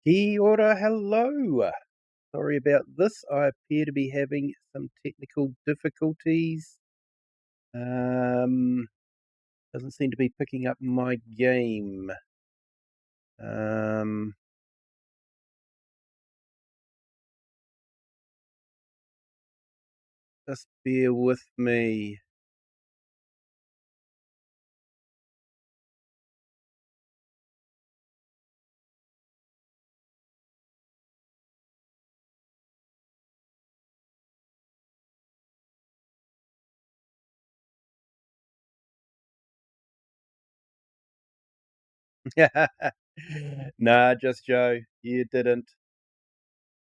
Kia ora, hello. Sorry about this. I appear to be having some technical difficulties. Doesn't seem to be picking up my game. Just bear with me. Nah, just Joe. You didn't.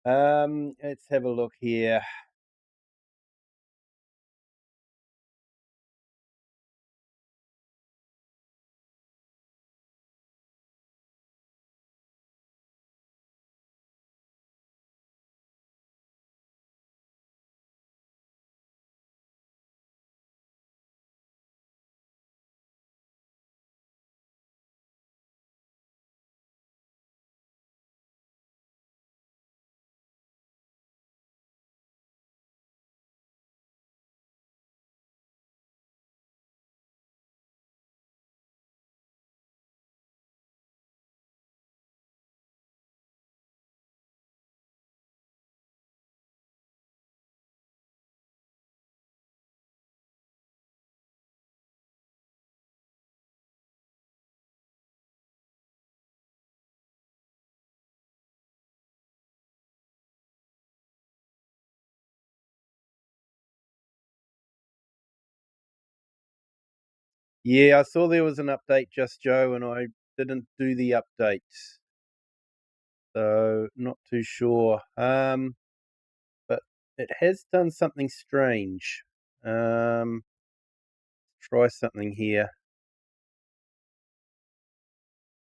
Let's have a look here. Yeah, I saw there was an update, just Joe, and I didn't do the update. So not too sure. But it has done something strange. Try something here.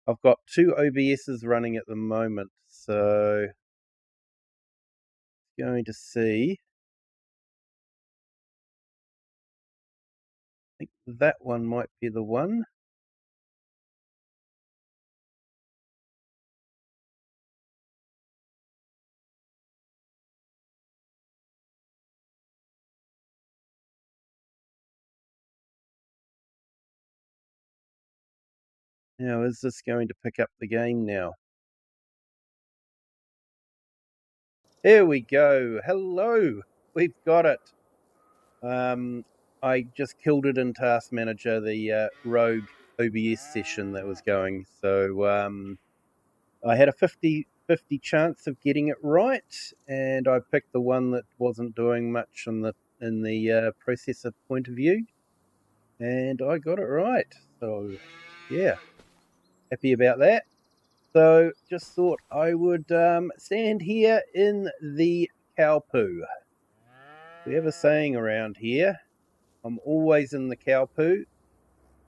I've got two OBSs running at the moment, so going to see. I think that one might be the one. Now, is this going to pick up the game now? Here we go. Hello. We've got it. I just killed it in Task Manager, the rogue OBS session that was going. So I had a 50-50 chance of getting it right, and I picked the one that wasn't doing much in the processor point of view, and I got it right. So yeah, happy about that. So just thought I would stand here in the cow poo. We have a saying around here, I'm always in the cow poo.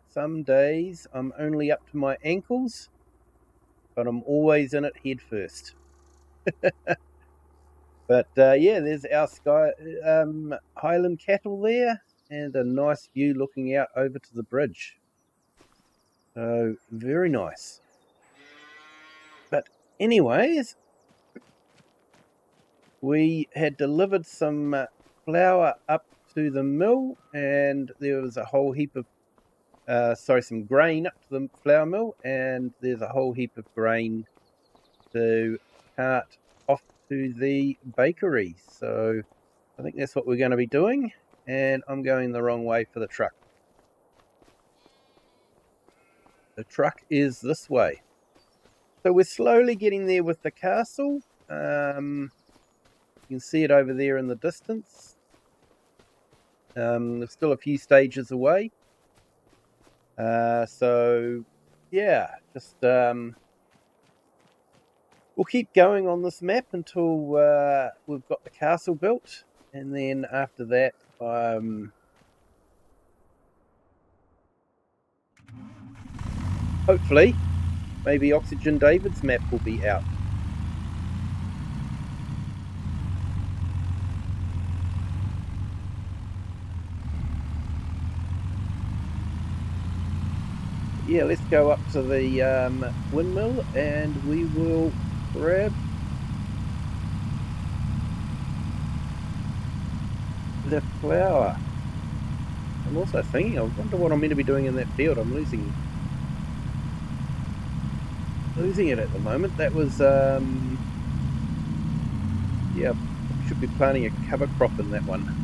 Some days I'm only up to my ankles, but I'm always in it head first. But yeah, there's our sky Highland cattle there, and a nice view looking out over to the bridge. So very nice. But anyways, we had delivered some flour up to the mill, and there was a whole heap of some grain up to the flour mill, and there's a whole heap of grain to cart off to the bakery. So I think that's what we're going to be doing, and I'm going the wrong way for the truck. The truck is this way. So we're slowly getting there with the castle. You can see it over there in the distance. There's still a few stages away. So yeah, just we'll keep going on this map until we've got the castle built, and then after that, hopefully, maybe Oxygen David's map will be out. Yeah, let's go up to the windmill, and we will grab the flower. I'm also thinking, I wonder what I'm meant to be doing in that field. I'm losing it at the moment. That was, yeah, should be planting a cover crop in that one.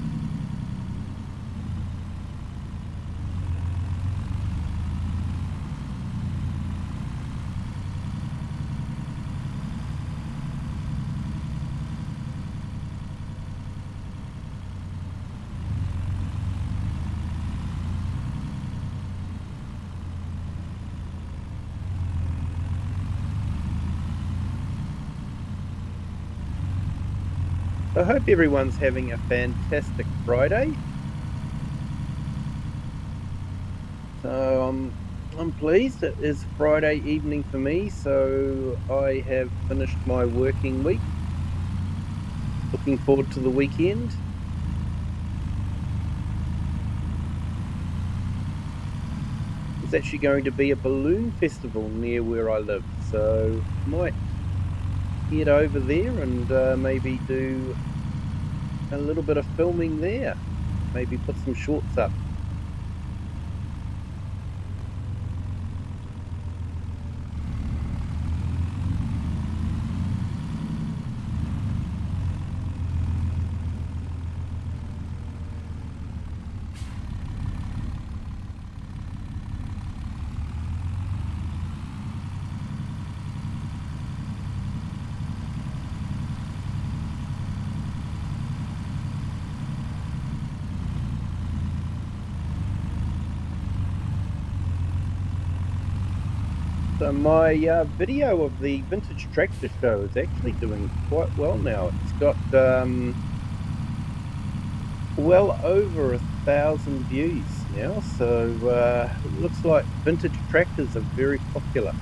I hope everyone's having a fantastic Friday. So I'm pleased. It is Friday evening for me, so I have finished my working week. Looking forward to the weekend. There's actually going to be a balloon festival near where I live, so might head over there and maybe do a little bit of filming there. Maybe put some shorts up. So my video of the vintage tractor show is actually doing quite well now. It's got well over 1,000 views now, so it looks like vintage tractors are very popular.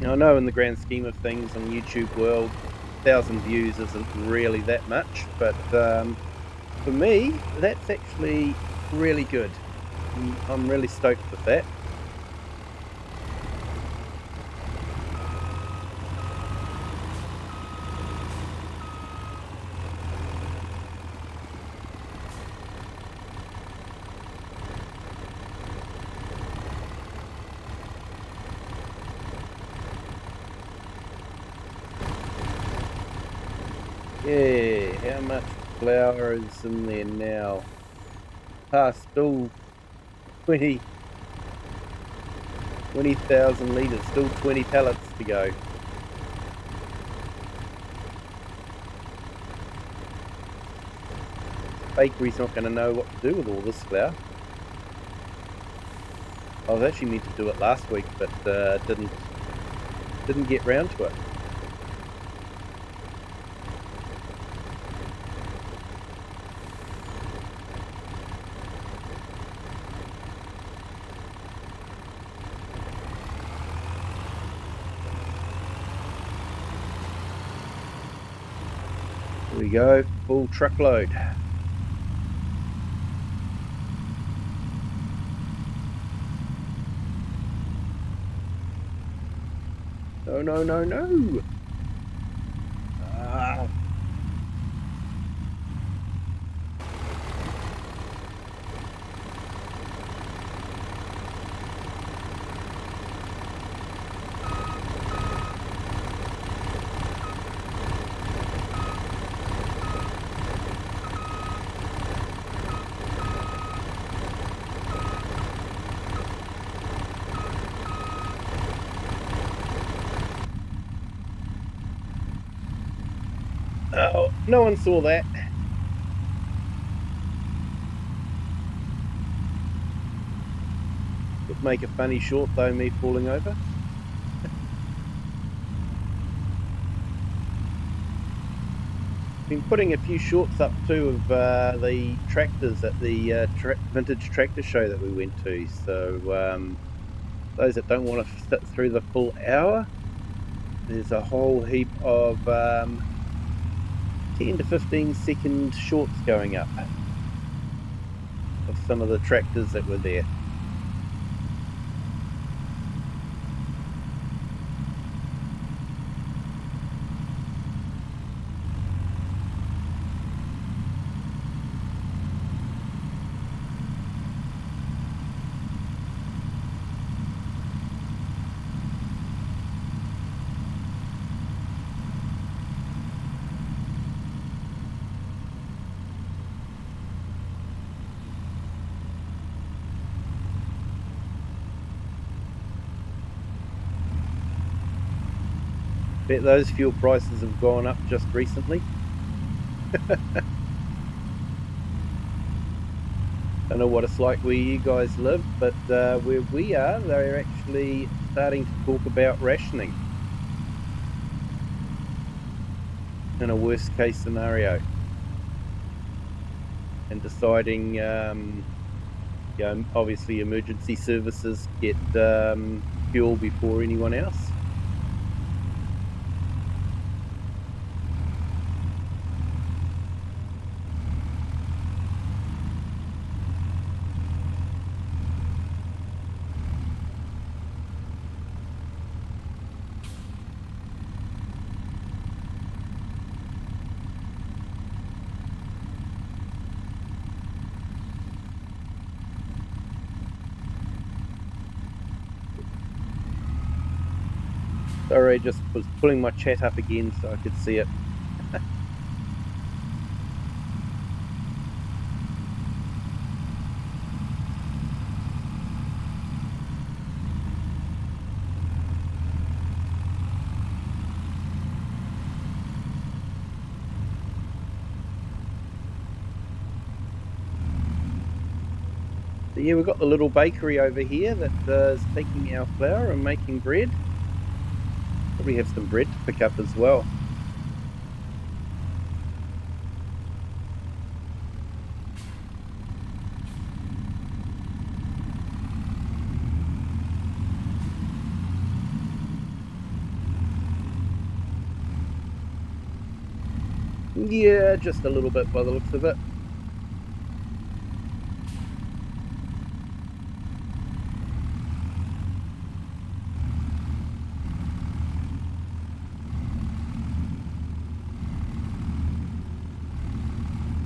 Now, I know in the grand scheme of things on YouTube world, 1,000 views isn't really that much, but for me, that's actually really good. I'm really stoked with that. Yeah, how much flour is in there now? Still 20,000 litres, still 20 pallets to go. Bakery's not going to know what to do with all this flour. I was actually meant to do it last week, but didn't get round to it. Here we go, full truckload. No, no, no, no! Ah. Oh, no one saw that. Would make a funny short though, me falling over. Been putting a few shorts up too of the tractors at the vintage tractor show that we went to. So those that don't want to sit through the full hour, there's a whole heap of 10 to 15 second shorts going up. of some of the tractors that were there. Bet those fuel prices have gone up just recently. Don't know what it's like where you guys live, but where we are, they're actually starting to talk about rationing in a worst case scenario, and deciding, obviously emergency services get fuel before anyone else. Sorry, just was pulling my chat up again so I could see it. So yeah, we've got the little bakery over here that is taking our flour and making bread. Probably have some bread to pick up as well. Yeah, just a little bit by the looks of it.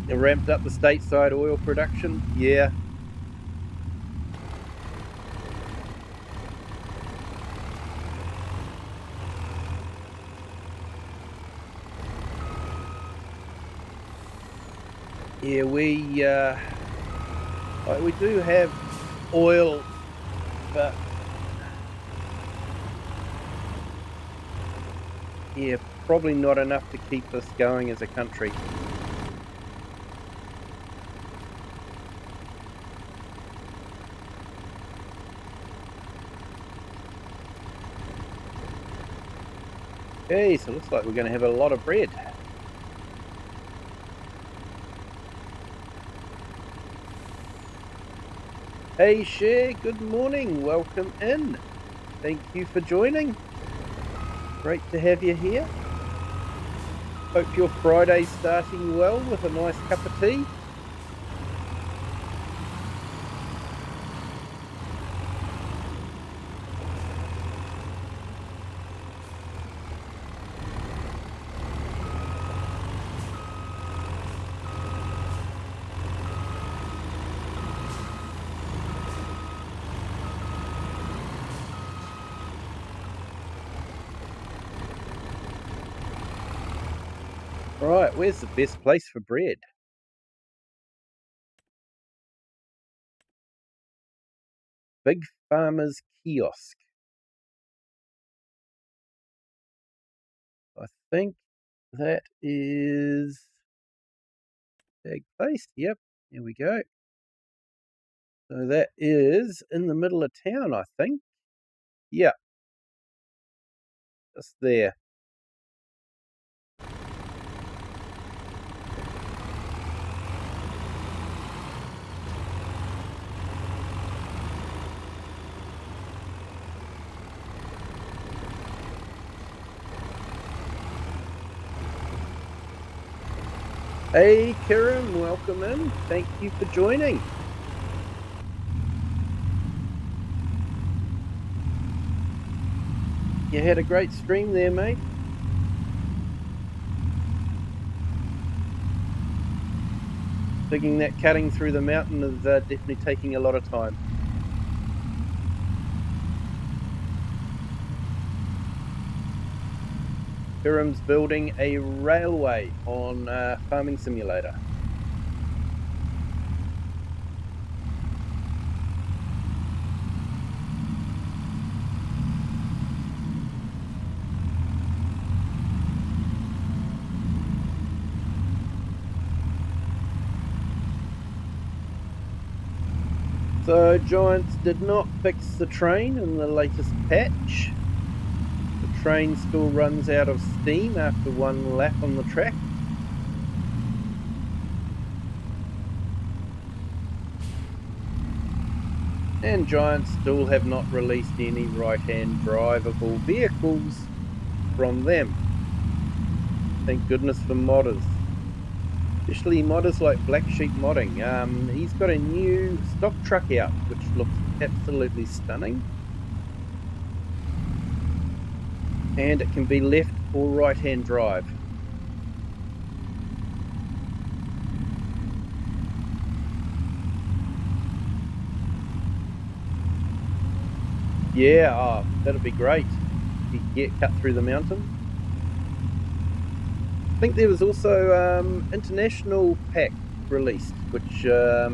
It ramped up the stateside oil production. Yeah. Yeah, we do have oil, but yeah, probably not enough to keep us going as a country. Okay, so it looks like we're going to have a lot of bread. Hey Cher, good morning, welcome in. Thank you for joining. Great to have you here. Hope your Friday's starting well with a nice cup of tea. Right, where's the best place for bread? Big Farmer's Kiosk. I think that is big place. Yep, here we go. So that is in the middle of town, I think. Yeah, just there. Hey, Kieran, welcome in. Thank you for joining. You had a great stream there, mate. Digging that cutting through the mountain is definitely taking a lot of time. Hiram's building a railway on Farming Simulator. So Giants did not fix the train in the latest patch. The train still runs out of steam after one lap on the track. And Giants still have not released any right-hand drivable vehicles from them. Thank goodness for modders. Especially modders like Black Sheep Modding. He's got a new stock truck out, which looks absolutely stunning. And it can be left or right-hand drive. Yeah, oh, that'd be great. You get cut through the mountain. I think there was also international pack released, which that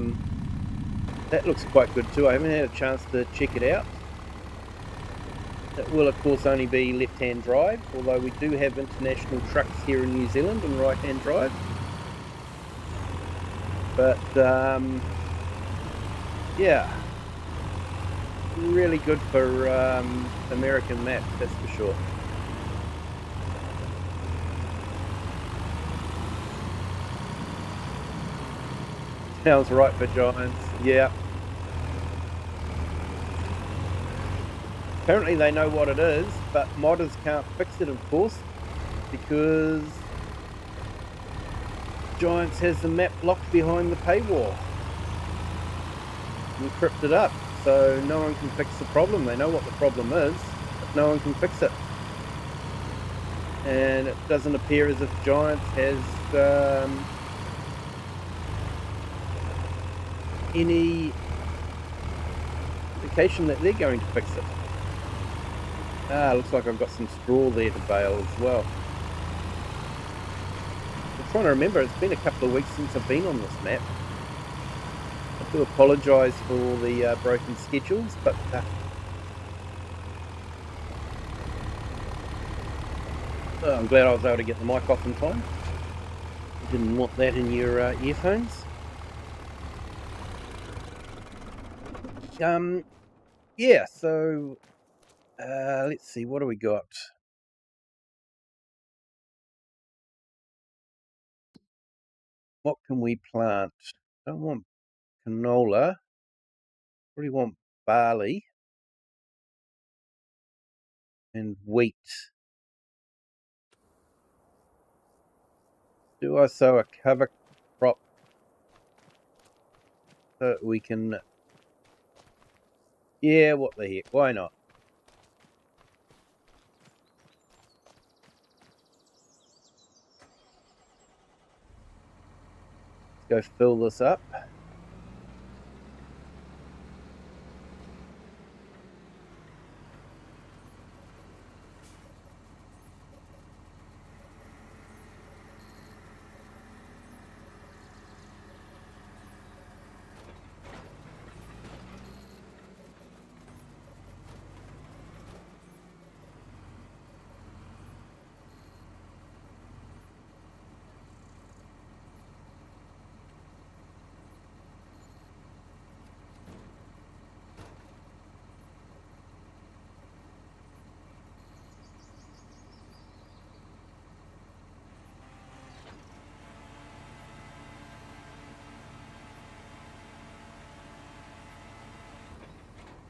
looks quite good too. I haven't had a chance to check it out. It will, of course, only be left-hand drive, although we do have international trucks here in New Zealand and right-hand drive. But, yeah, really good for American maps, that's for sure. Sounds right for Giants, yeah. Apparently they know what it is, but modders can't fix it, of course, because Giants has the map locked behind the paywall, encrypted up, so no one can fix the problem. They know what the problem is, but no one can fix it. And it doesn't appear as if Giants has any indication that they're going to fix it. Looks like I've got some straw there to bale as well. I'm trying to remember, it's been a couple of weeks since I've been on this map. I do apologise for all the broken schedules, but I'm glad I was able to get the mic off in time. You didn't want that in your earphones. Yeah, so let's see, what do we got? What can we plant? Don't want canola. Really want barley and wheat. Do I sow a cover crop so we can... Yeah, what the heck, why not? Let's go fill this up.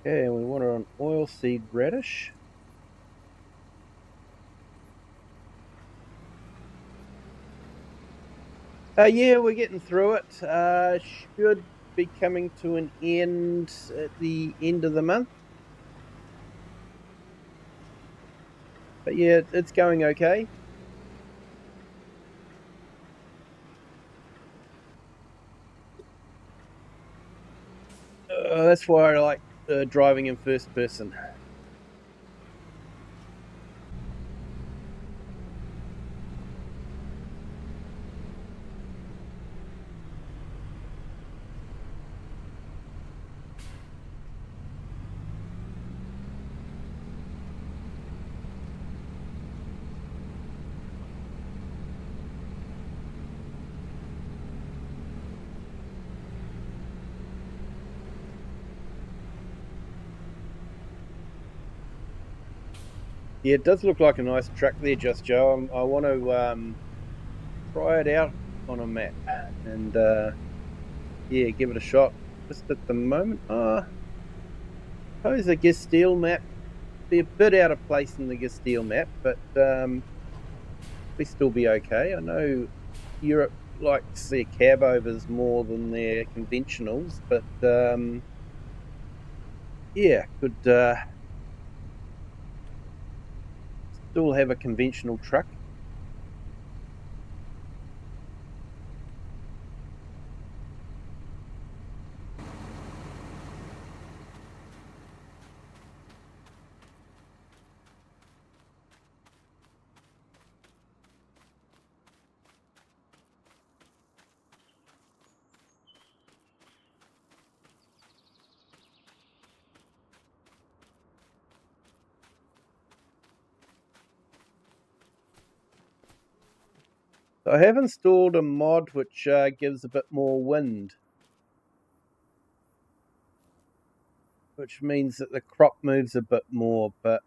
Okay, and we want an oilseed radish. Yeah, we're getting through it. Should be coming to an end at the end of the month. But yeah, it's going okay. That's why I like driving in first person. Yeah, it does look like a nice track there, Just Joe. I want to try it out on a map and yeah, give it a shot. Just at the moment, I suppose the Gesteel map be a bit out of place in the Gesteel map, but we still be okay. I know Europe likes their cab overs more than their conventionals, but yeah, could still have a conventional truck. So I have installed a mod which gives a bit more wind, which means that the crop moves a bit more, but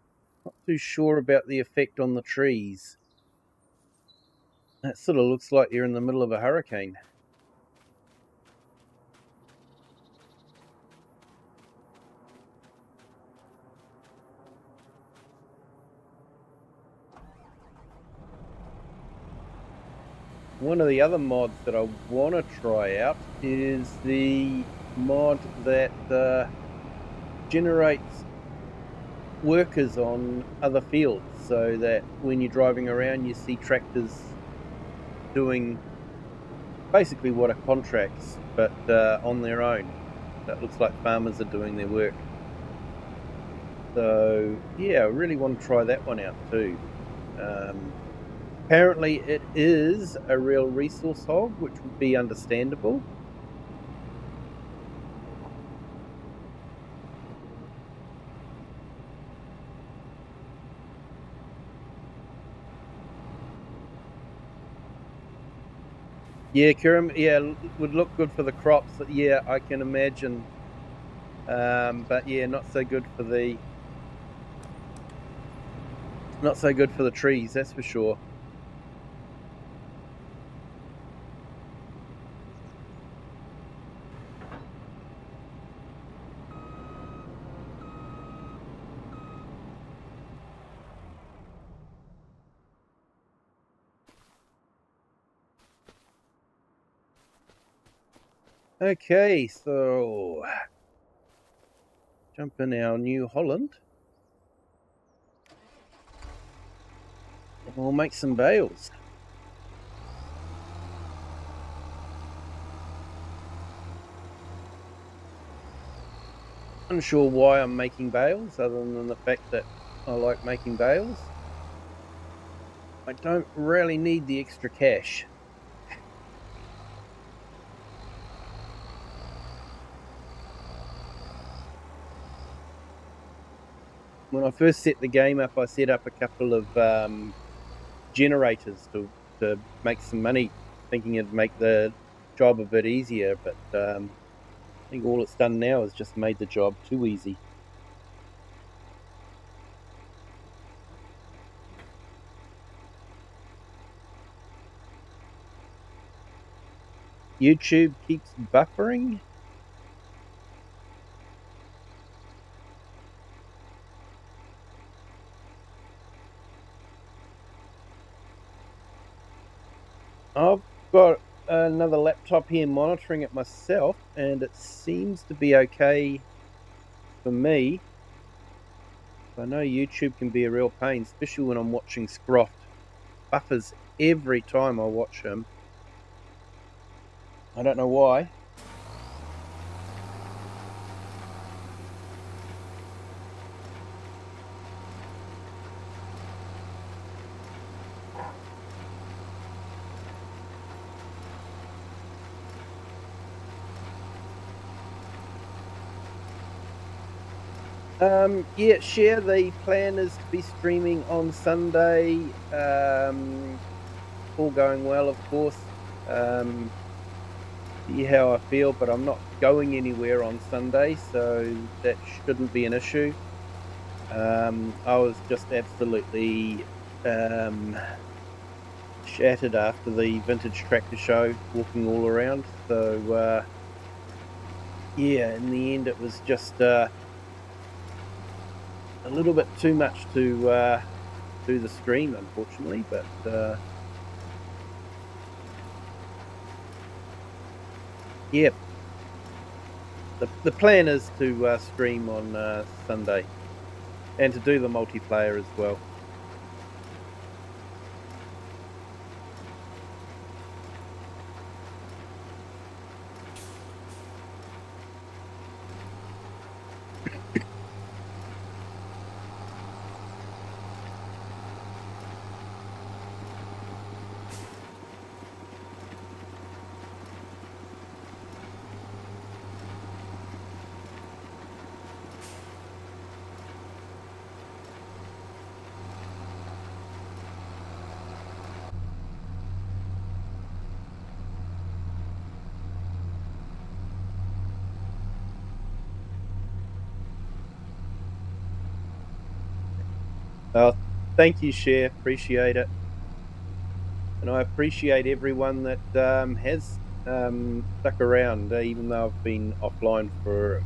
not too sure about the effect on the trees. That sort of looks like you're in the middle of a hurricane. One of the other mods that I want to try out is the mod that generates workers on other fields, so that when you're driving around you see tractors doing basically what are contracts, but on their own. That looks like farmers are doing their work. So yeah, I really want to try that one out too. Apparently it is a real resource hog, which would be understandable. Yeah, Kiram, yeah, would look good for the crops. Yeah, I can imagine. But yeah, not so good for the trees, that's for sure. Okay, so jump in our New Holland. And we'll make some bales. Unsure why I'm making bales, other than the fact that I like making bales. I don't really need the extra cash. When I first set the game up, I set up a couple of generators to make some money, thinking it'd make the job a bit easier, but I think all it's done now is just made the job too easy. YouTube keeps buffering. I've got another laptop here monitoring it myself, and it seems to be okay for me. I know YouTube can be a real pain, especially when I'm watching Scroft. Buffers every time I watch him. I don't know why. Yeah, share. The plan is to be streaming on Sunday. All going well, of course. See how I feel, but I'm not going anywhere on Sunday, so that shouldn't be an issue. I was just absolutely shattered after the vintage tractor show, walking all around. So yeah, in the end, it was just a little bit too much to do the stream, unfortunately. But yeah, the plan is to stream on Sunday and to do the multiplayer as well. Uh, Thank you, Cher. Appreciate it. And I appreciate everyone that has stuck around, even though I've been offline for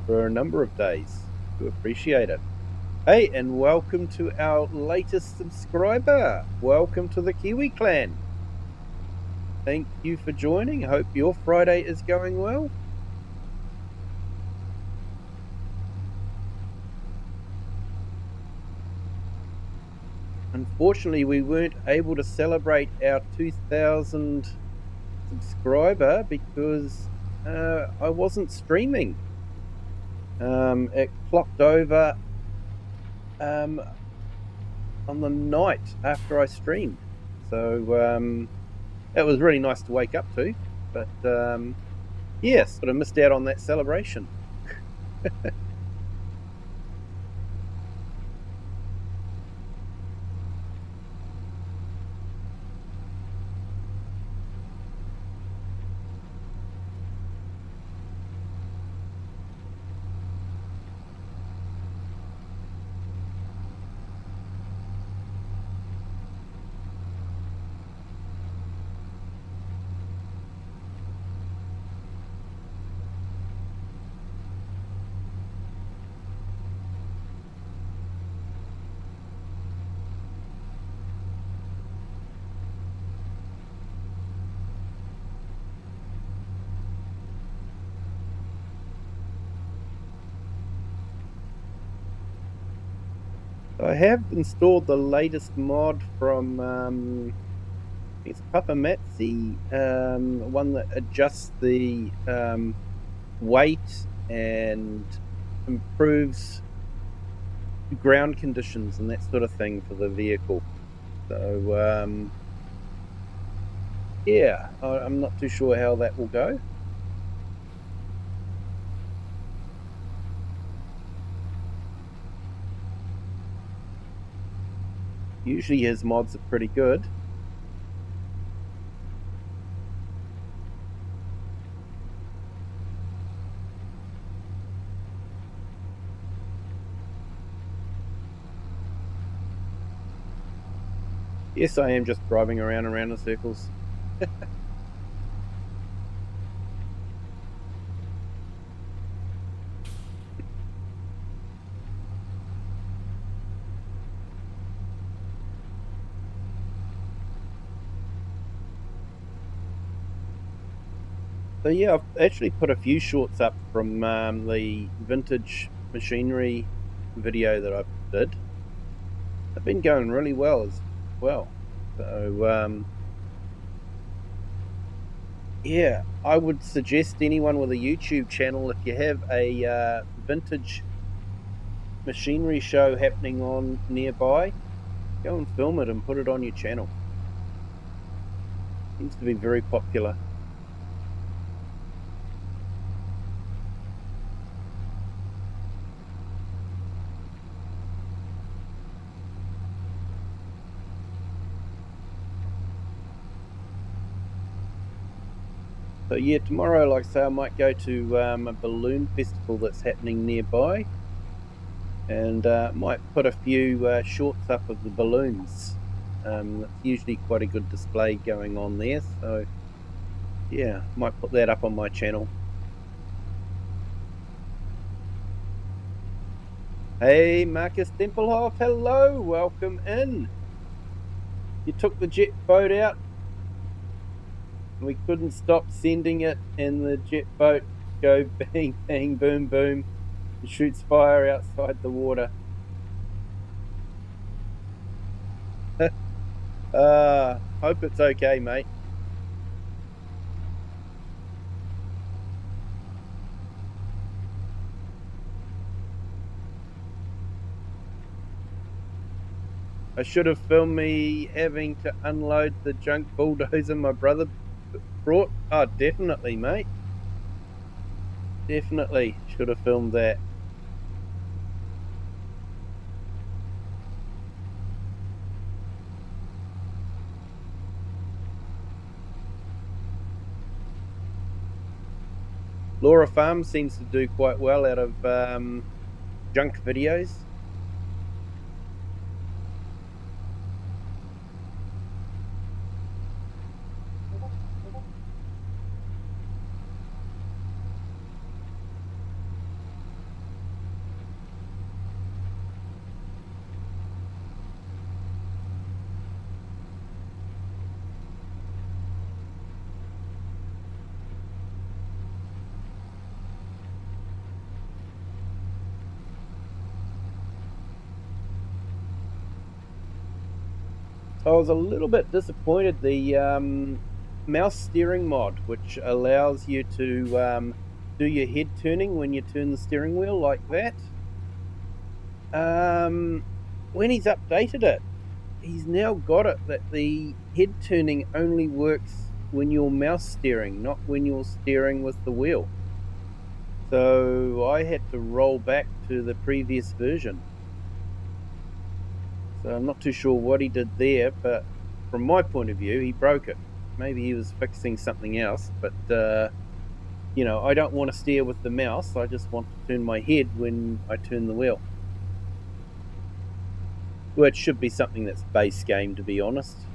a number of days. Do appreciate it. Hey, and welcome to our latest subscriber. Welcome to the Kiwi clan. Thank you for joining. Hope your Friday is going well. Unfortunately, we weren't able to celebrate our 2,000 subscriber because I wasn't streaming. It clocked over on the night after I streamed. So it was really nice to wake up to. But yeah, sort of missed out on that celebration. I have installed the latest mod from it's Papa Matzi, one that adjusts the weight and improves ground conditions and that sort of thing for the vehicle. So yeah, I'm not too sure how that will go. Usually his mods are pretty good. Yes, I am just driving around in circles. So yeah, I've actually put a few shorts up from the vintage machinery video that I did. They've been going really well as well. So, yeah, I would suggest anyone with a YouTube channel, if you have a vintage machinery show happening on nearby, go and film it and put it on your channel. Seems to be very popular. So yeah, tomorrow, like I say, I might go to a balloon festival that's happening nearby, and might put a few shorts up of the balloons. That's usually quite a good display going on there. So yeah, might put that up on my channel. Hey, Marcus Tempelhoff, hello, welcome in. You took the jet boat out. We couldn't stop sending it, and the jet boat go bang, bang, boom, boom, and shoots fire outside the water. Hope it's okay, mate. I should have filmed me having to unload the junk bulldozer my brother brought. Oh, definitely, mate. Definitely should have filmed that. Laura Farm seems to do quite well out of junk videos. I was a little bit disappointed. The mouse steering mod, which allows you to do your head turning when you turn the steering wheel like that. When he's updated it, he's now got it that the head turning only works when you're mouse steering, not when you're steering with the wheel. So I had to roll back to the previous version. So I'm not too sure what he did there, but from my point of view, he broke it. Maybe he was fixing something else, but I don't want to steer with the mouse. I just want to turn my head when I turn the wheel. Well, it should be something that's base game, to be honest.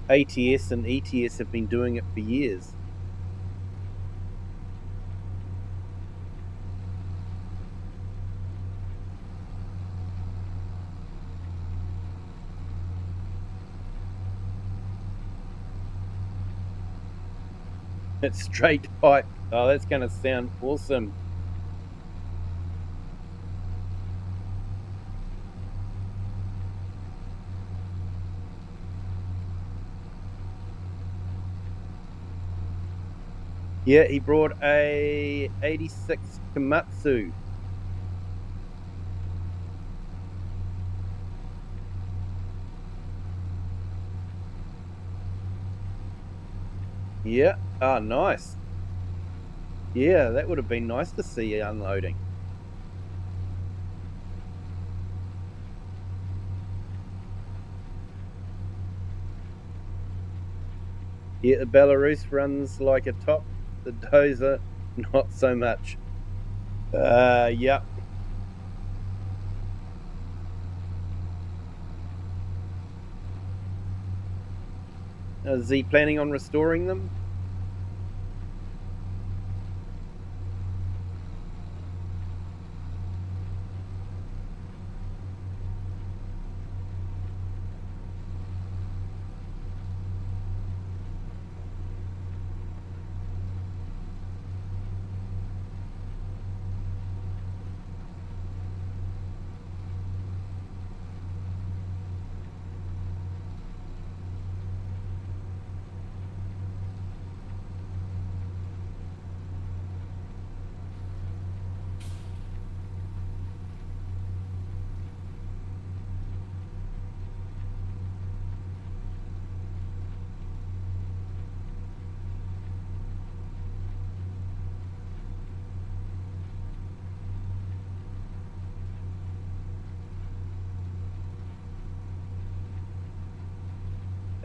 ATS and ETS have been doing it for years. It's straight pipe. Oh, that's going to sound awesome. Yeah, he brought a 86 Komatsu. Yeah. Oh, nice. Yeah, that would have been nice to see unloading. Yeah, the Belarus runs like a top. The Dozer, not so much. Yep. Is he planning on restoring them?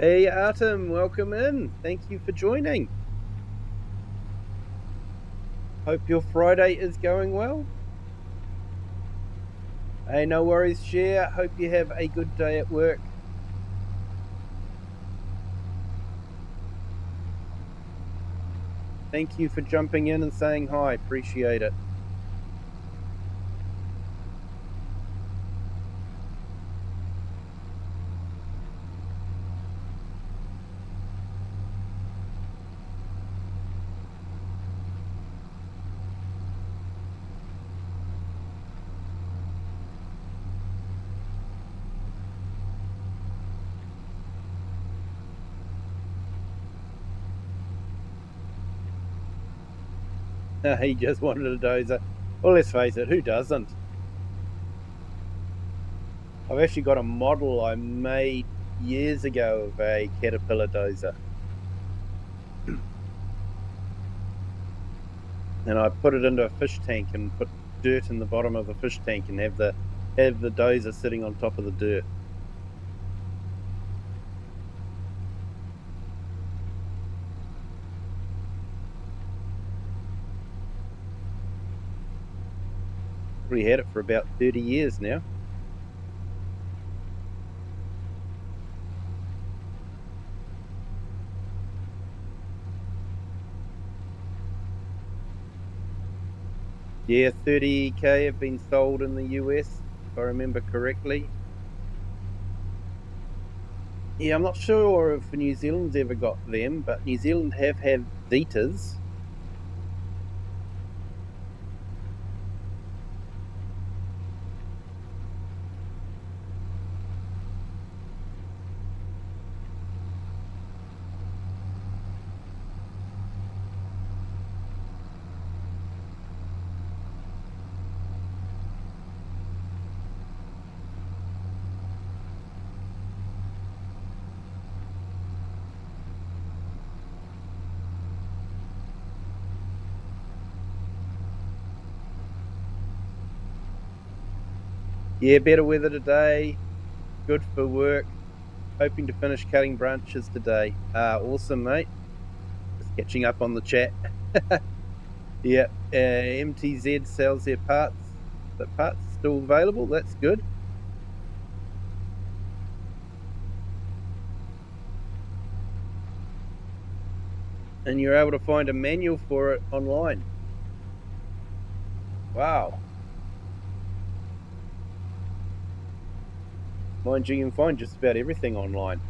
Hey, Artem, welcome in. Thank you for joining. Hope your Friday is going well. Hey, no worries, Share. Hope you have a good day at work. Thank you for jumping in and saying hi. Appreciate it. He just wanted a dozer. Well, let's face it, who doesn't? I've actually got a model I made years ago of a Caterpillar dozer. And I put it into a fish tank and put dirt in the bottom of the fish tank and have the dozer sitting on top of the dirt. We had it for about 30 years now. Yeah, 30K have been sold in the US, if I remember correctly. Yeah, I'm not sure if New Zealand's ever got them, but New Zealand have had Zetas. Yeah, better weather today. Good for work. Hoping to finish cutting branches today. Awesome, mate. Just catching up on the chat. Yeah, MTZ sells their parts. The parts are still available. That's good. And you're able to find a manual for it online. Wow. Mind you, can find just about everything online.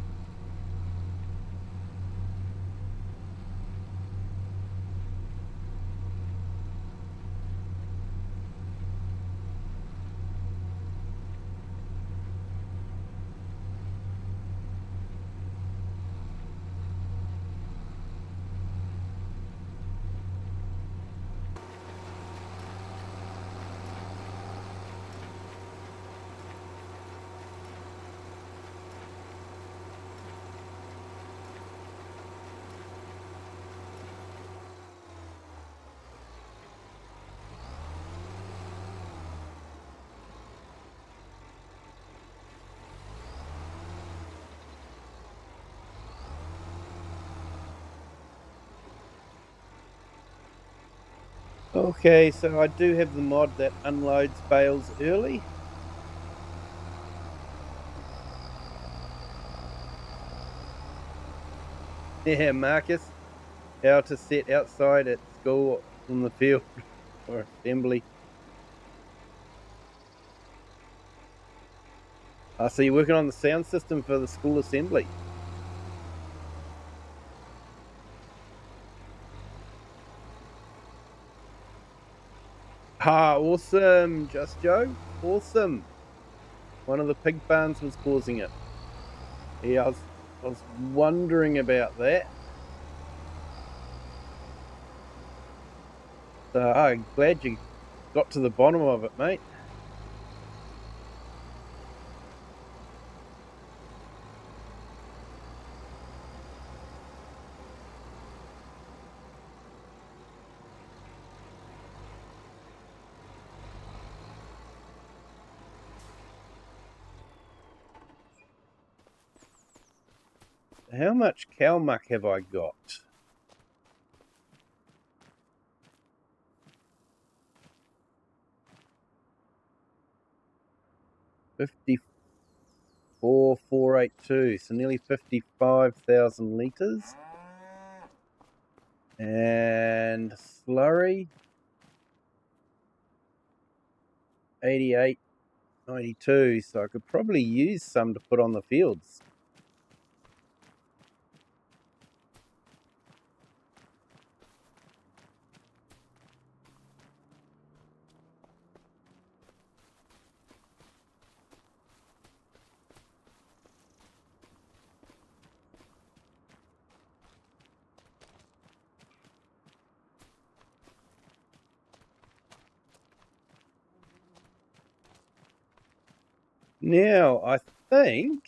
Okay, so I do have the mod that unloads bales early. Yeah, Marcus, how to set outside at school in the field or assembly. So you're working on the sound system for the school assembly. Awesome, Just Joe. Awesome. One of the pig farms was causing it. Yeah, I was wondering about that. So I'm glad you got to the bottom of it, mate. How much cow muck have I got? $54,482, so nearly 55,000 litres. And slurry, 88.92, so I could probably use some to put on the fields. Now, I think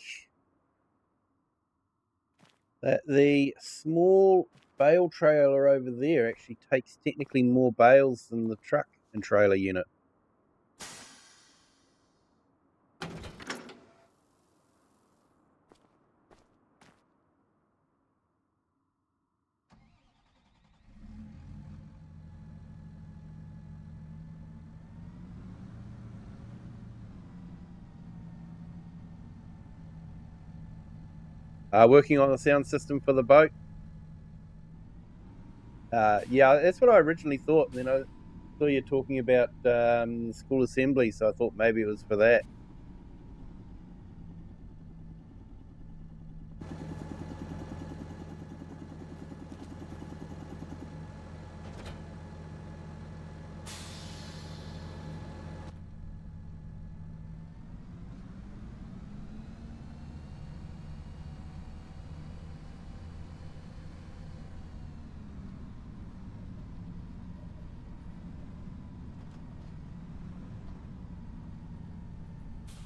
that the small bale trailer over there actually takes technically more bales than the truck and trailer unit. Working on the sound system for the boat. Yeah, that's what I originally thought. Then I saw you talking about school assembly, so I thought maybe it was for that.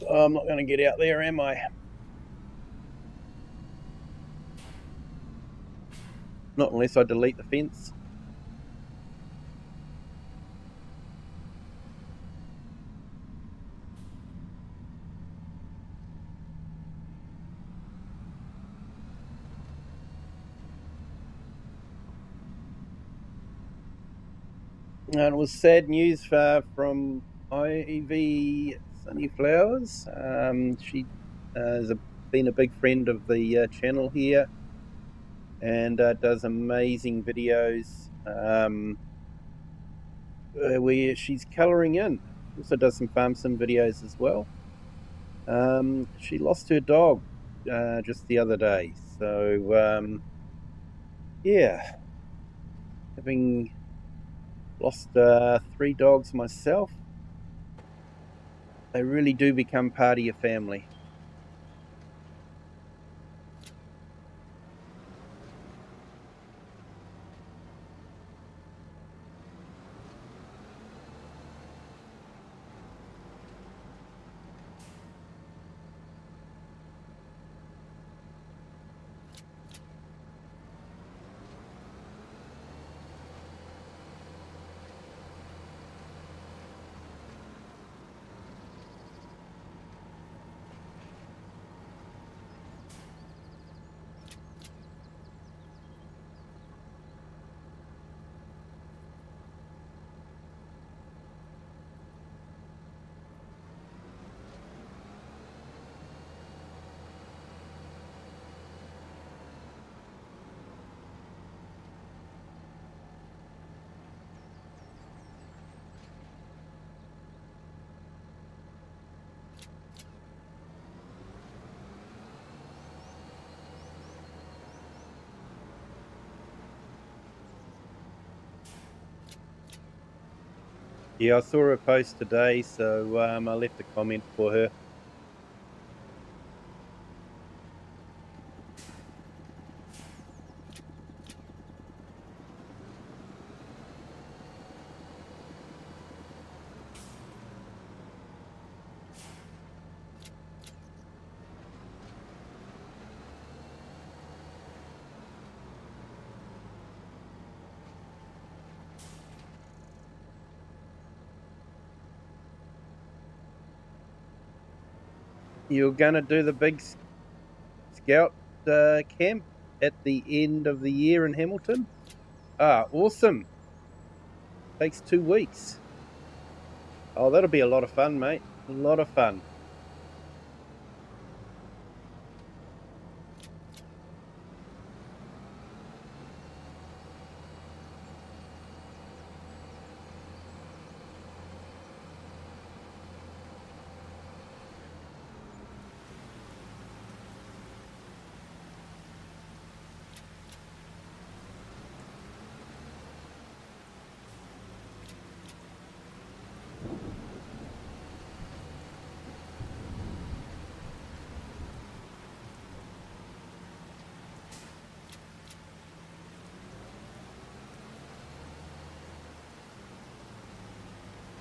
Oh, I'm not going to get out there, am I? Not unless I delete the fence. And it was sad news from Ivy Sunnyflowers. She has been a big friend of the channel here and does amazing videos where she's colouring in. Also does some farm sim videos as well. She lost her dog just the other day. So, yeah, having lost 3 dogs myself, they really do become part of your family. Yeah, I saw her post today, so I left a comment for her. You're going to do the big scout camp at the end of the year in Hamilton. Ah, awesome. Takes 2 weeks. Oh, that'll be a lot of fun, mate. A lot of fun.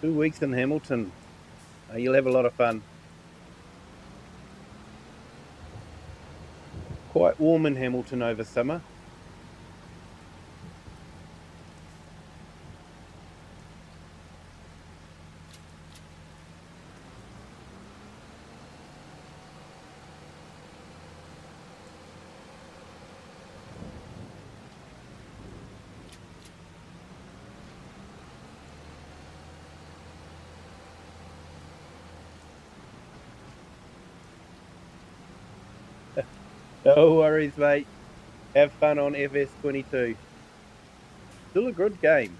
Two weeks in Hamilton. You'll have a lot of fun. Quite warm in Hamilton over summer. No worries, mate. Have fun on FS22. Still a good game.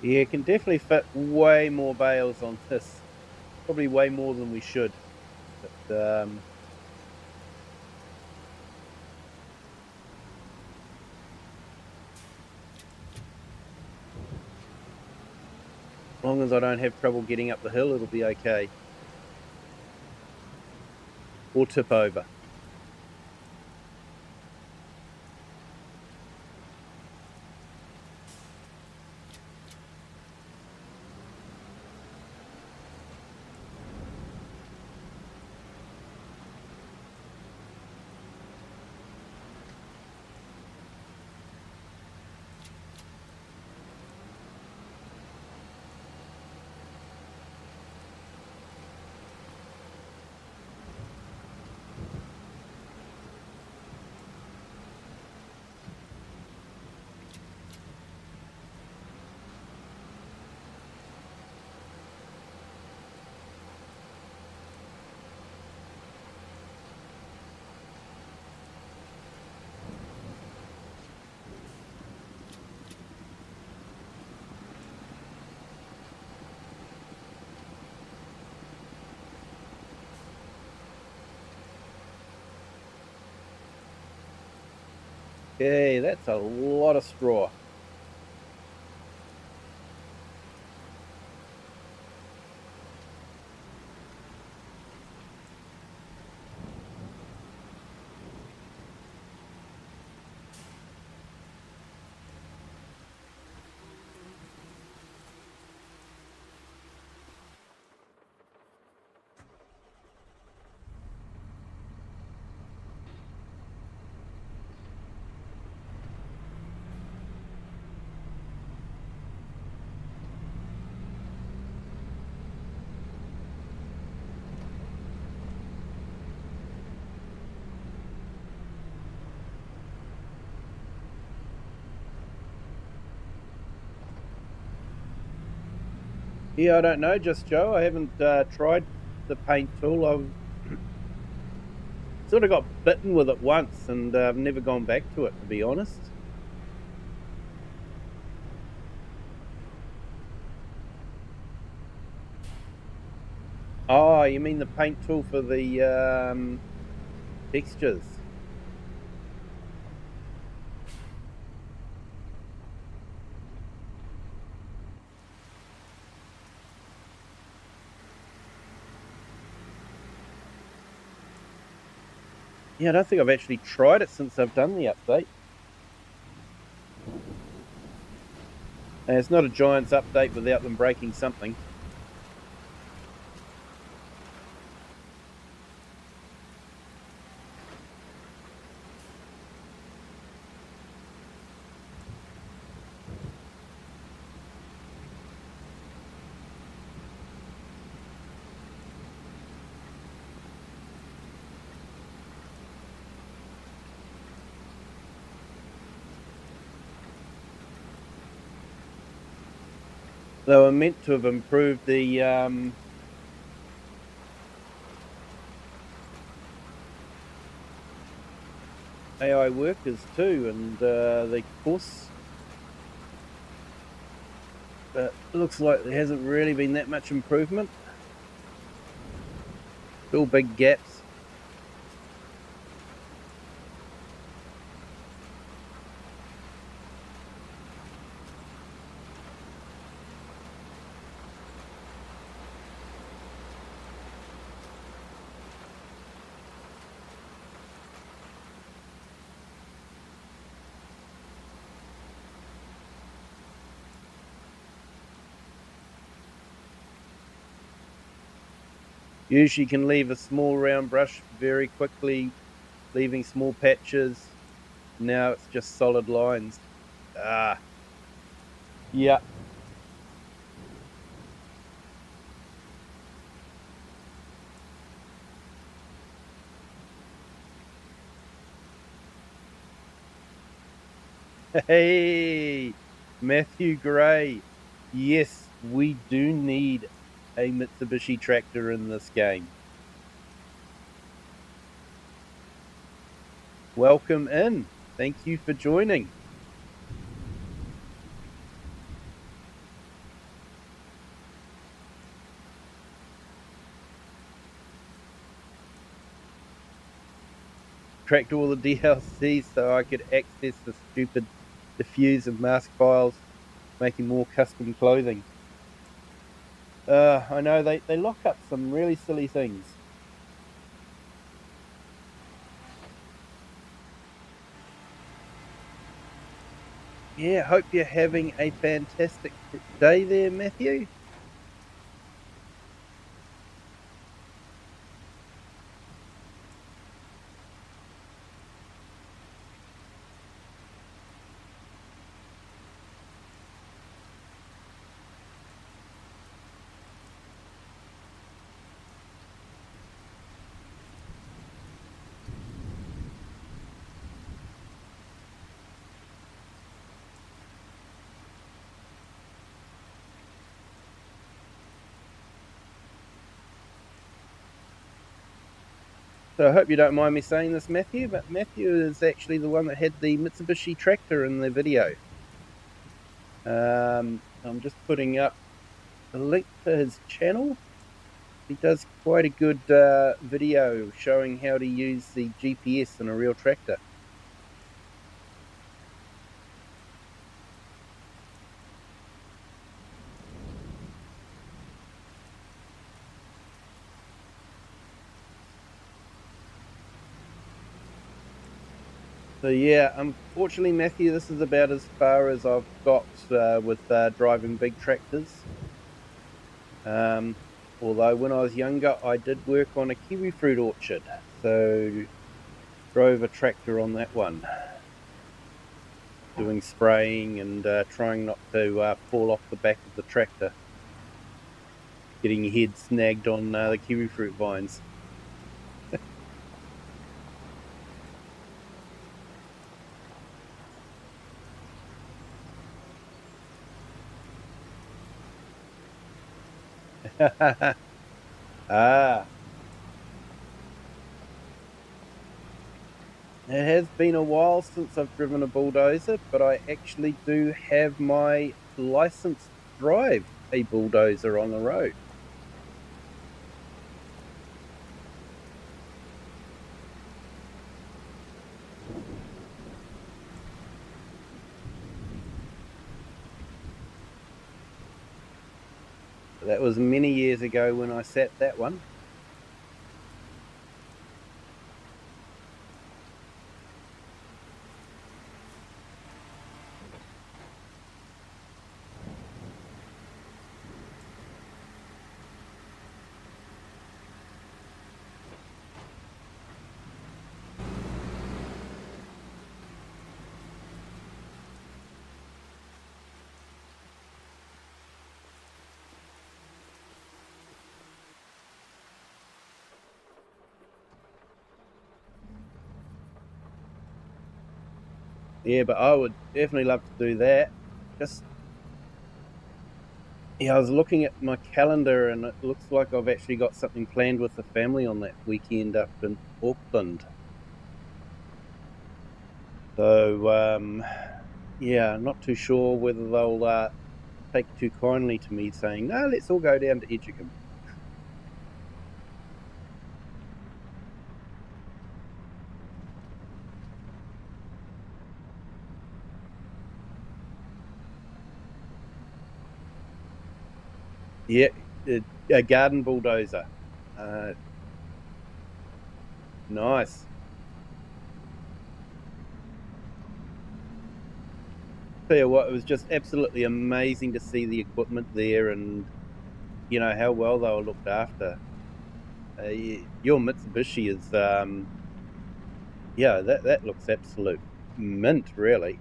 Yeah, can definitely fit way more bales on this. Probably way more than we should. But as long as I don't have trouble getting up the hill, it'll be okay. Or tip over. Okay, that's a lot of straw. Yeah, I don't know, just Joe. I haven't tried the paint tool. I've sort of got bitten with it once, and I've never gone back to it, to be honest. Oh, you mean the paint tool for the textures? Yeah, I don't think I've actually tried it since I've done the update. And it's not a Giants update without them breaking something. They were meant to have improved the AI workers too, and the course. But it looks like there hasn't really been that much improvement. Still big gaps. Usually can leave a small round brush very quickly, leaving small patches. Now it's just solid lines. Yeah. Hey, Matthew Gray. Yes, we do need a Mitsubishi tractor in this game. Welcome in. Thank you for joining. Cracked all the DLCs so I could access the stupid diffuse and mask files, making more custom clothing. I know they lock up some really silly things. Yeah, hope you're having a fantastic day there, Matthew. So I hope you don't mind me saying this, Matthew, but Matthew is actually the one that had the Mitsubishi tractor in the video. I'm just putting up a link to his channel. He does quite a good video showing how to use the GPS in a real tractor. So yeah, unfortunately, Matthew, this is about as far as I've got with driving big tractors. Um, Although when I was younger, I did work on a kiwi fruit orchard, so drove a tractor on that one, doing spraying and trying not to fall off the back of the tractor, getting your head snagged on the kiwi fruit vines. Ah, it has been a while since I've driven a bulldozer, but I actually do have my license to drive a bulldozer on the road. That was many years ago when I sat that one. Yeah, but I would definitely love to do that. Just Yeah, I was looking at my calendar and it looks like I've actually got something planned with the family on that weekend up in Auckland. So, yeah, not too sure whether they'll take too kindly to me saying, no, let's all go down to Edgecombe. Yeah, a garden bulldozer. Uh, nice. Tell you what, it was just absolutely amazing to see the equipment there and, how well they were looked after. Your Mitsubishi is, yeah, that looks absolute mint, really.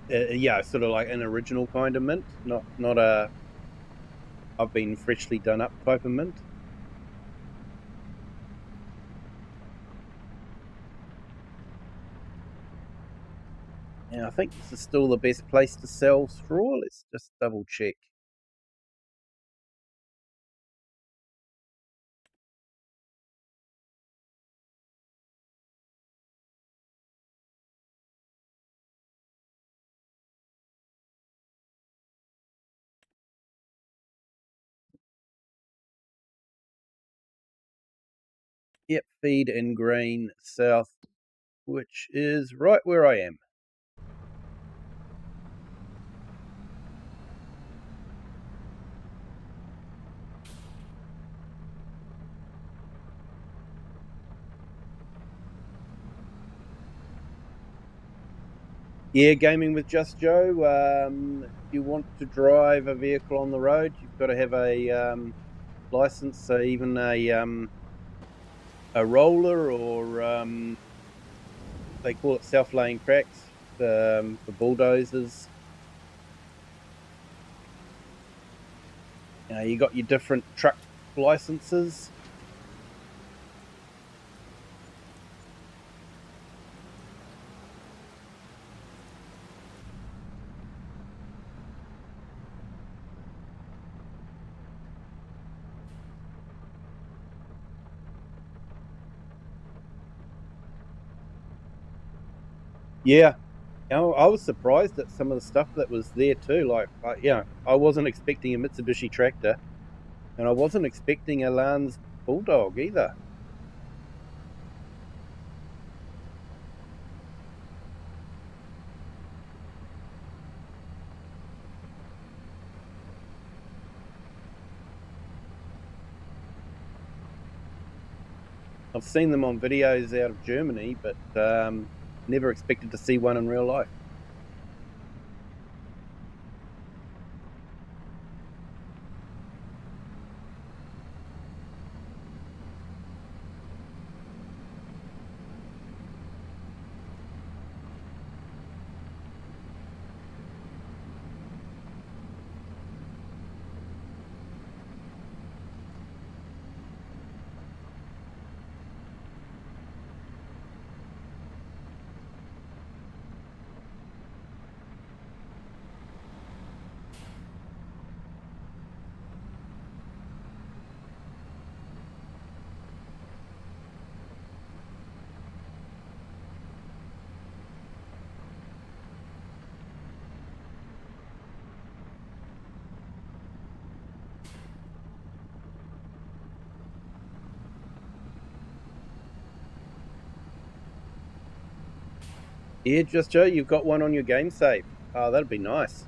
Yeah, sort of like an original kind of mint, not a I've been freshly done up type of mint. And I think this is still the best place to sell straw. Let's just double check. Yep, Feed and Grain South, which is right where I am. Yeah, gaming with Just Joe. If you want to drive a vehicle on the road, you've got to have a license, so even a roller or they call it self-laying tracks for bulldozers. You got your different truck licenses. Yeah, I was surprised at some of the stuff that was there too. I wasn't expecting a Mitsubishi tractor, and I wasn't expecting a Lance Bulldog either. I've seen them on videos out of Germany, but never expected to see one in real life. Yeah, just Joe, you've got one on your game save. Oh, that'd be nice.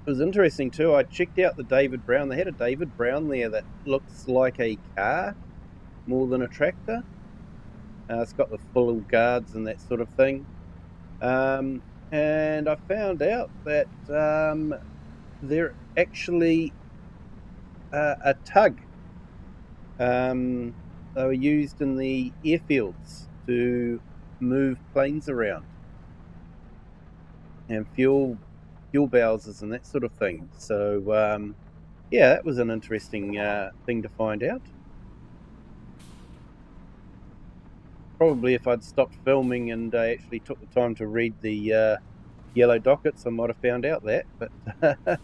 It was interesting too. I checked out the David Brown. They had a David Brown there that looks like a car more than a tractor. It's got the full guards and that sort of thing. Um, and I found out that they're actually a tug. They were used in the airfields to move planes around. and fuel bowsers and that sort of thing. So yeah, that was an interesting thing to find out. Probably if I'd stopped filming and actually took the time to read the yellow dockets, I might have found out that, but I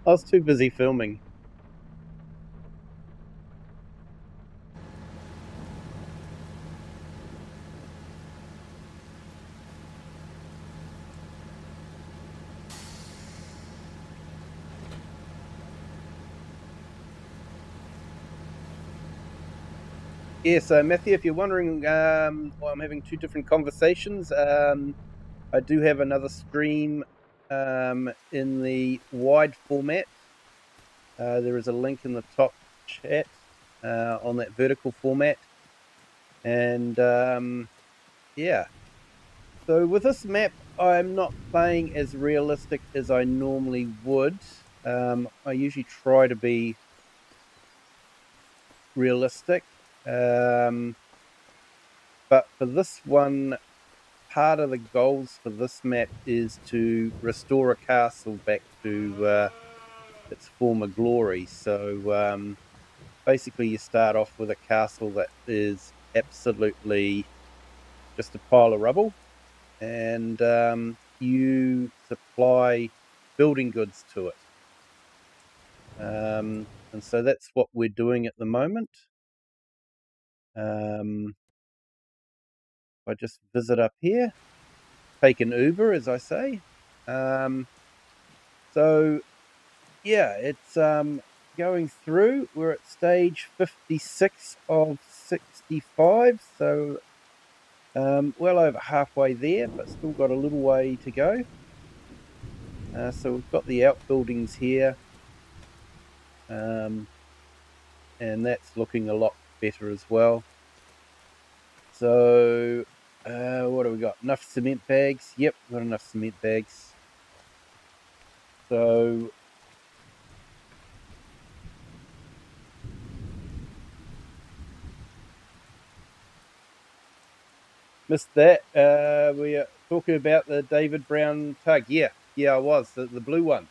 was too busy filming. Yeah, so Matthew, if you're wondering why I'm having two different conversations, I do have another stream in the wide format. There is a link in the top chat on that vertical format. And yeah, so with this map, I'm not playing as realistic as I normally would. I usually try to be realistic. But for this one, part of the goals for this map is to restore a castle back to its former glory. So basically, you start off with a castle that is absolutely just a pile of rubble, and you supply building goods to it. And so that's what we're doing at the moment. I just visit up here, take an Uber, as I say. So yeah, it's going through. We're at stage 56 of 65, so well over halfway there, but still got a little way to go. So we've got the outbuildings here, and that's looking a lot better as well. So what do we got? Enough cement bags? Yep, got enough cement bags. So missed that. We are talking about the David Brown tug. Yeah, I was the blue one.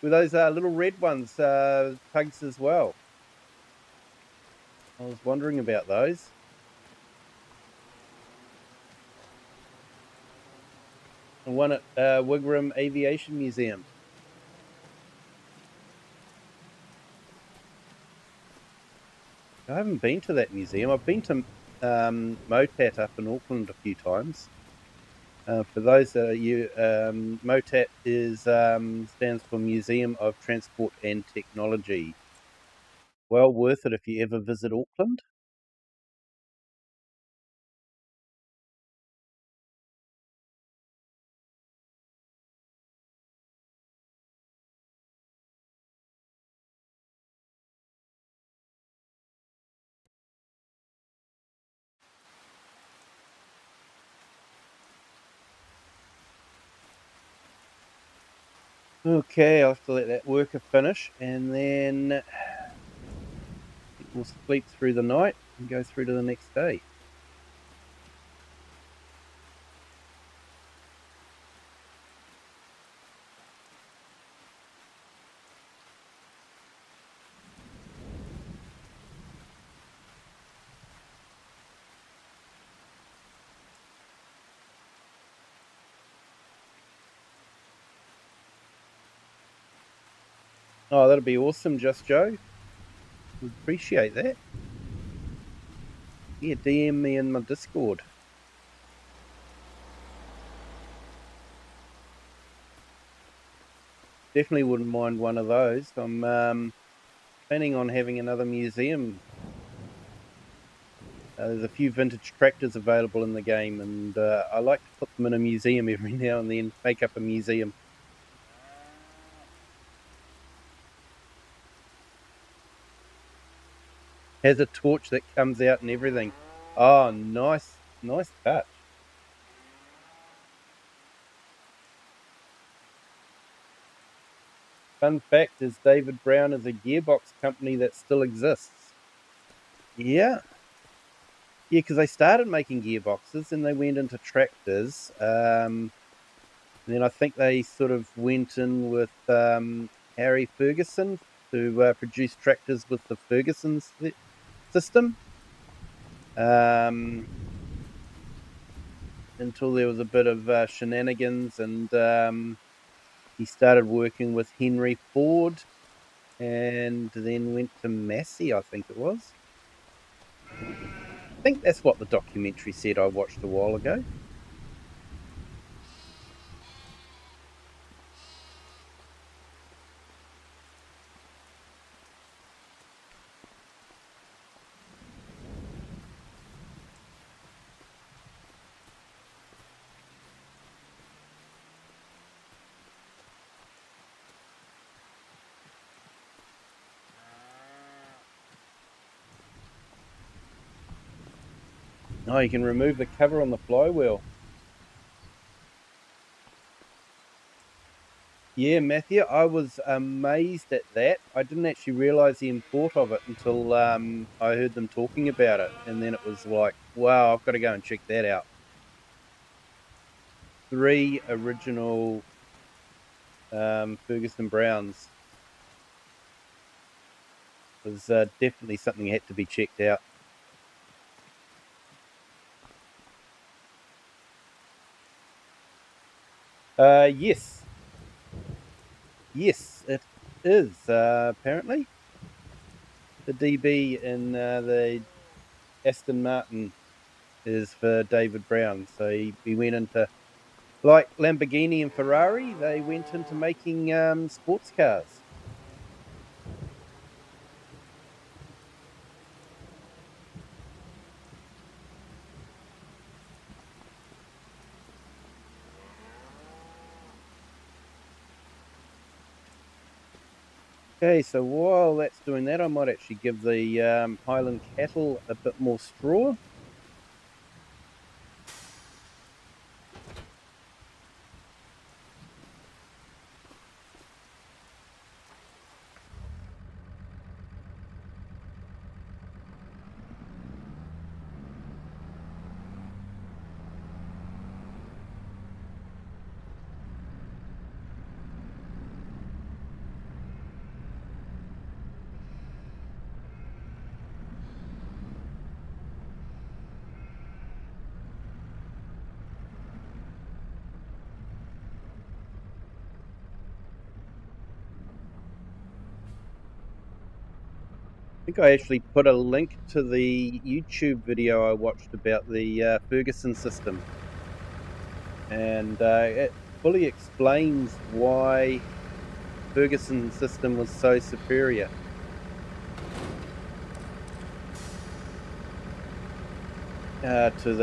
With those little red ones, tugs as well. I was wondering about those. And one at Wigram Aviation Museum. I haven't been to that museum. I've been to MOTAT up in Auckland a few times. For those you, MOTAT is stands for Museum of Transport and Technology. Well worth it if you ever visit Auckland. Okay, I'll have to let that worker finish, and then we'll sleep through the night and go through to the next day. Oh, that'll be awesome, Just Joe. Would appreciate that. Yeah, DM me in my Discord. Definitely wouldn't mind one of those. I'm planning on having another museum. There's a few vintage tractors available in the game, and I like to put them in a museum every now and then, make up a museum. Has a torch that comes out and everything. Oh, nice touch. Fun fact is David Brown is a gearbox company that still exists. Yeah. Yeah, because they started making gearboxes and they went into tractors. And then I think they sort of went in with Harry Ferguson to produce tractors with the Ferguson system. Until there was a bit of shenanigans, and he started working with Henry Ford, and then went to Massey, I think it was. I think that's what the documentary said I watched a while ago. Oh, you can remove the cover on the flywheel. Yeah, Matthew, I was amazed at that. I didn't actually realize the import of it until I heard them talking about it. And then it was like, wow, I've got to go and check that out. 3 original Ferguson Browns was definitely something that had to be checked out. Yes. Yes, it is, apparently. The DB in the Aston Martin is for David Brown. So he went into, like Lamborghini and Ferrari, they went into making sports cars. Okay, so while that's doing that, I might actually give the Highland cattle a bit more straw. I think I actually put a link to the YouTube video I watched about the Ferguson system, and it fully explains why Ferguson system was so superior to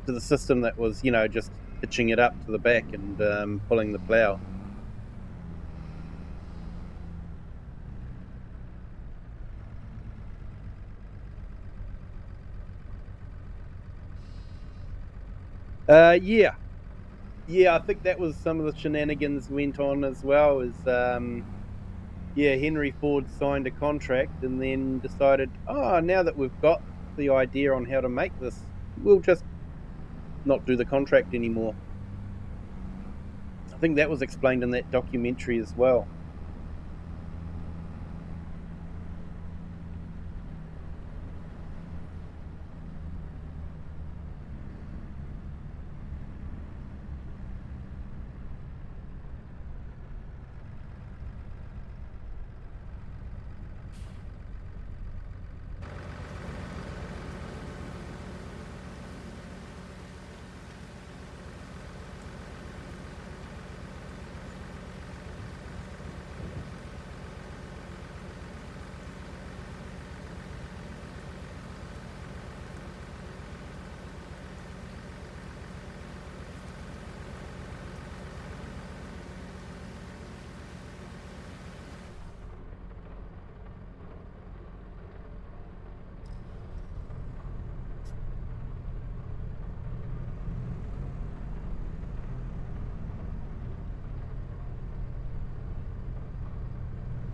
the system that was, just hitching it up to the back and pulling the plow. Yeah, yeah, I think that was some of the shenanigans went on as well. Is yeah, Henry Ford signed a contract and then decided, oh, now that we've got the idea on how to make this, we'll just not do the contract anymore. I think that was explained in that documentary as well.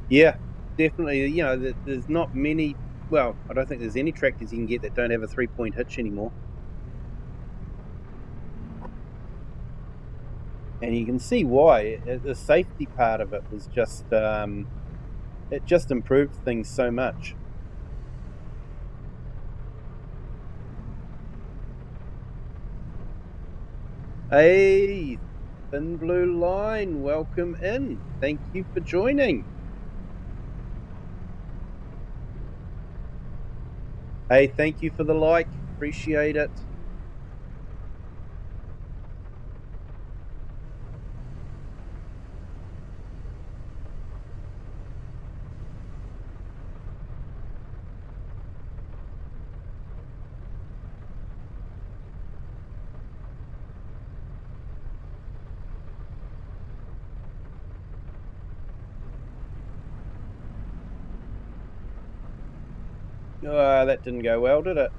Yeah, definitely. There's not many well, I don't think there's any tractors you can get that don't have a 3-point hitch anymore. And you can see why. The safety part of it was just, it just improved things so much. Hey, Thin Blue Line, welcome in. Thank you for joining. Hey, thank you for the like. Appreciate it. That didn't go well, did it?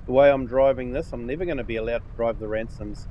The way I'm driving this, I'm never going to be allowed to drive the Ransoms.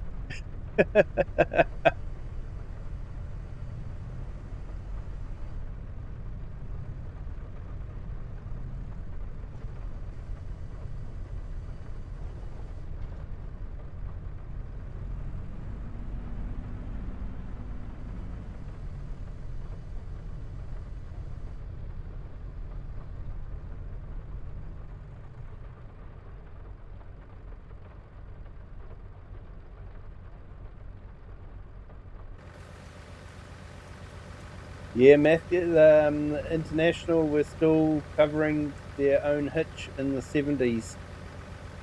Yeah, Matthew, International were still covering their own hitch in the 70s.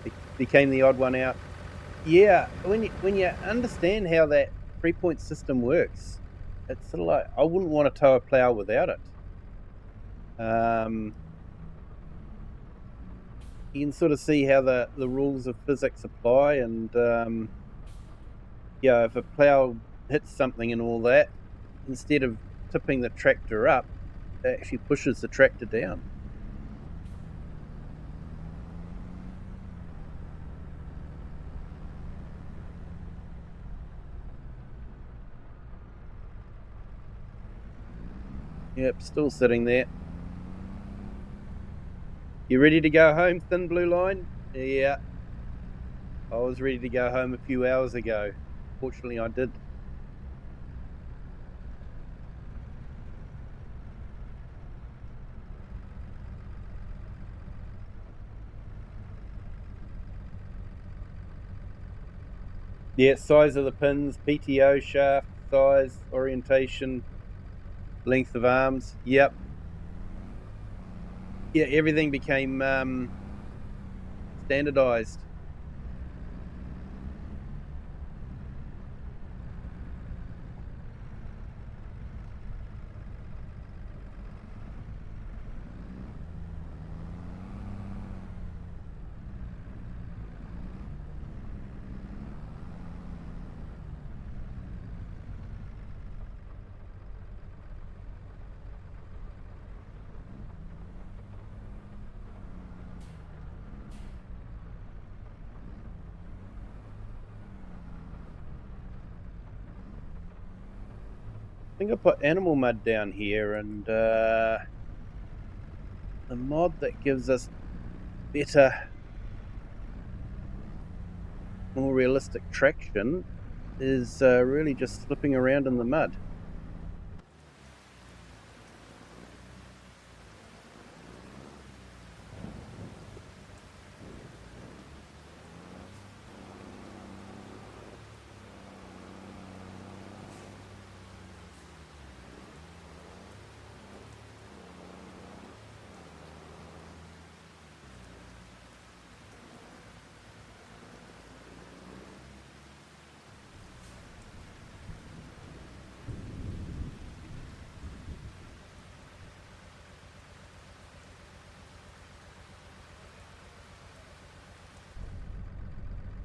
It became the odd one out. Yeah, when you understand how that 3-point system works, it's sort of like I wouldn't want to tow a plough without it. You can sort of see how the rules of physics apply, and if a plough hits something and all that, instead of tipping the tractor up, it actually pushes the tractor down. Yep, still sitting there. You ready to go home, Thin Blue Line? Yeah. I was ready to go home a few hours ago. Fortunately, I did. Yeah, size of the pins, PTO shaft, size, orientation, length of arms. Yep. Yeah, everything became standardized. I think I put animal mud down here, and the mod that gives us better, more realistic traction is really just slipping around in the mud.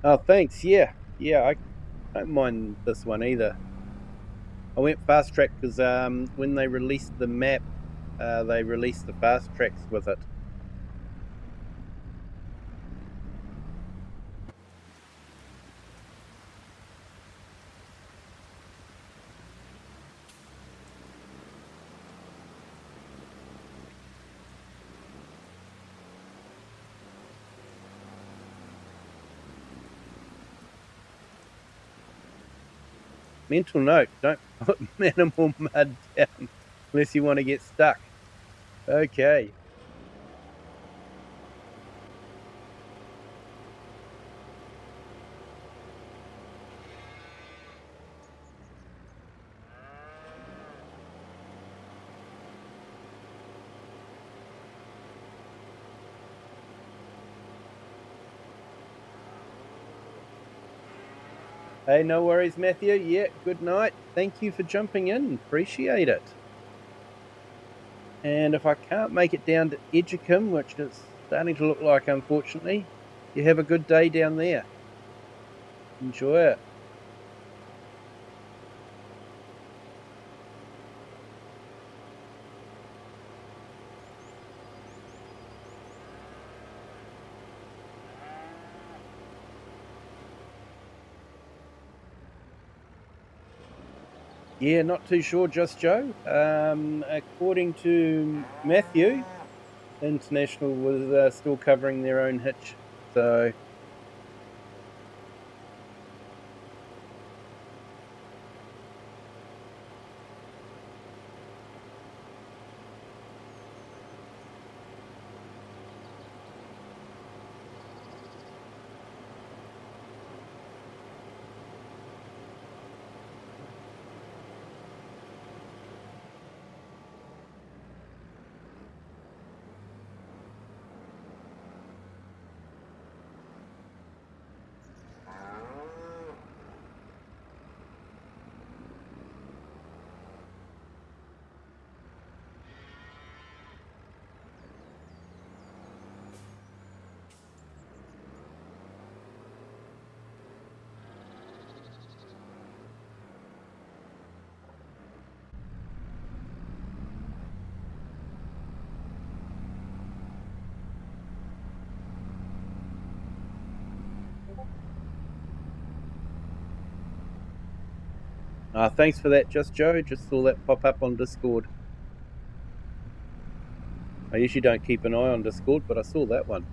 Oh, thanks. Yeah, I don't mind this one either. I went fast track because when they released the map, they released the fast tracks with it. Mental note, don't put minimal mud down unless you want to get stuck. Okay. Hey, no worries, Matthew. Yeah, good night. Thank you for jumping in. Appreciate it. And if I can't make it down to Edgecombe, which is starting to look like, unfortunately, you have a good day down there. Enjoy it. Yeah, not too sure, just Joe. According to Matthew, International was still covering their own hitch. So, thanks for that, just Joe. Just saw that pop up on Discord. I usually don't keep an eye on Discord, but I saw that one.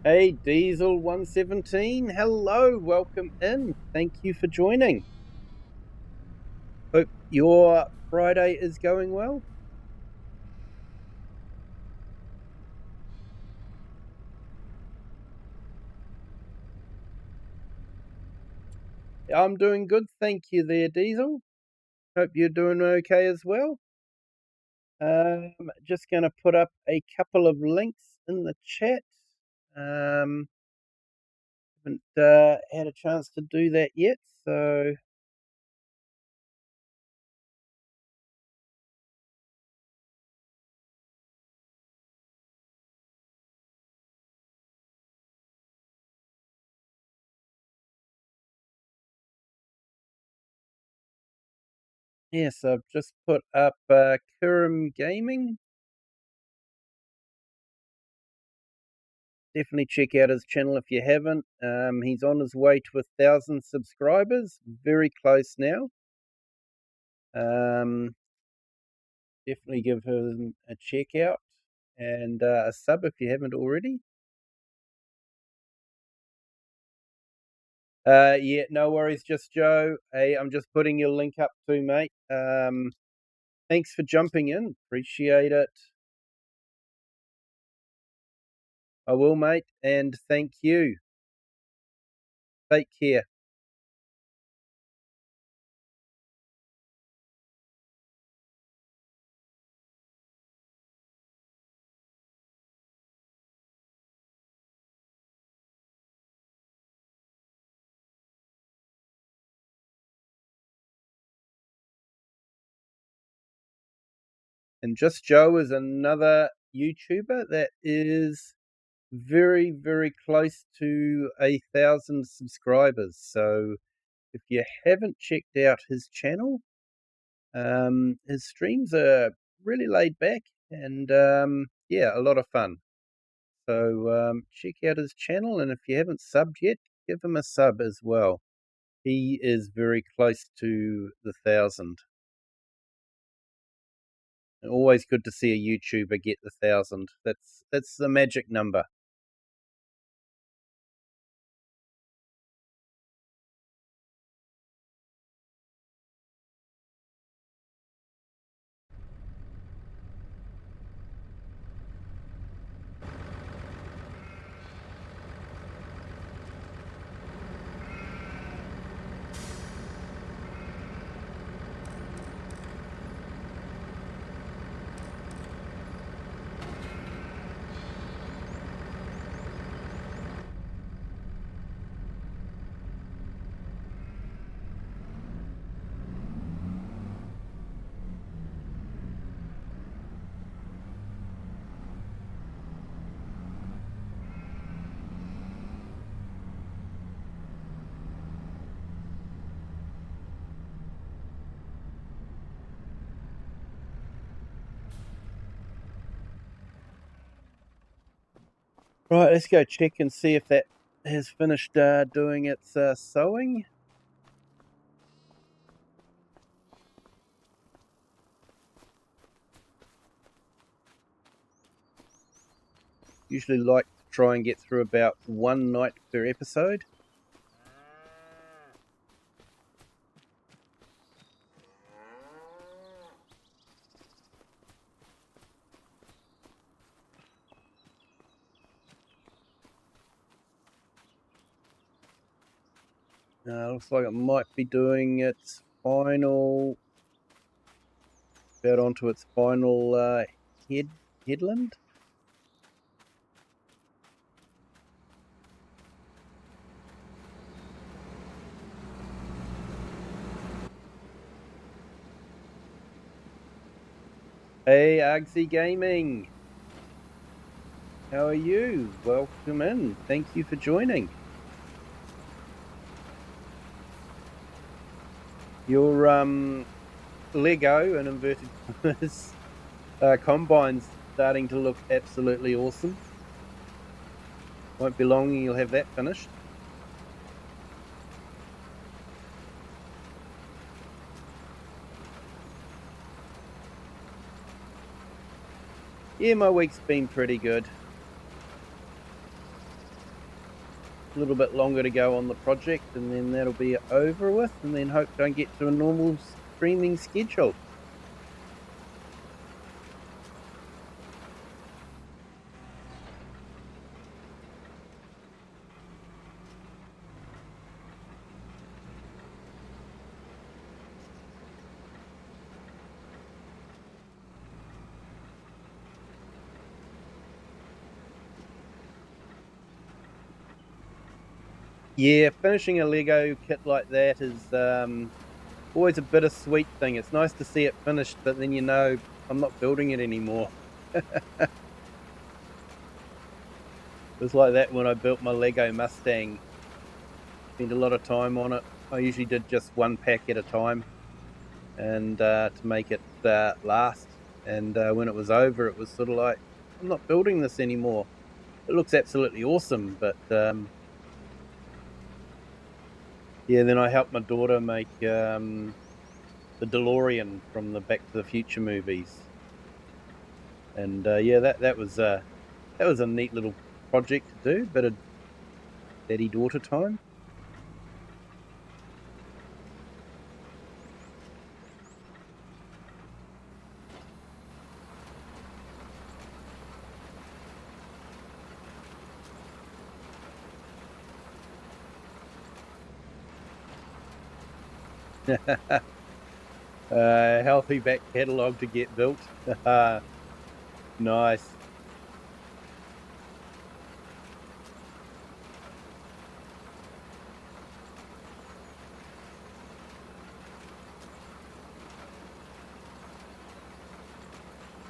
Hey, Diesel117. Hello, welcome in. Thank you for joining. Hope your Friday is going well. I'm doing good, thank you there, Diesel. Hope you're doing okay as well. Just going to put up a couple of links in the chat. Haven't had a chance to do that yet, so yes, I've just put up Kurum Gaming. Definitely check out his channel if you haven't. He's on his way to 1,000 subscribers, very close now. Definitely give him a check out and a sub if you haven't already. Yeah, no worries, just Joe. Hey, I'm just putting your link up too, mate. Thanks for jumping in. Appreciate it. I will, mate, and thank you. Take care. And Just Joe is another YouTuber that is very, very close to 1,000 subscribers. So if you haven't checked out his channel, his streams are really laid back and yeah, a lot of fun. So check out his channel, and if you haven't subbed yet, give him a sub as well. He is very close to the 1,000. Always good to see a YouTuber get the 1,000. That's the magic number. Right, let's go check and see if that has finished doing its sewing. Usually like to try and get through about one night per episode. Looks like it might be doing its final, about onto its final headland. Hey, Argsy Gaming. How are you? Welcome in. Thank you for joining. Your Lego, in inverted commas, combine's starting to look absolutely awesome. Won't be long and you'll have that finished. Yeah, my week's been pretty good. A little bit longer to go on the project and then that'll be over with, and then hope I can get to a normal streaming schedule. Yeah, finishing a Lego kit like that is always a bittersweet thing. It's nice to see it finished, but then you know I'm not building it anymore. It was like that when I built my Lego Mustang. Spent a lot of time on it. I usually did just one pack at a time, and to make it last. And when it was over, it was sort of like, I'm not building this anymore. It looks absolutely awesome, but yeah. Then I helped my daughter make the DeLorean from the Back to the Future movies, and yeah, that was a neat little project to do. Bit of daddy daughter time. Healthy back catalogue to get built. Nice.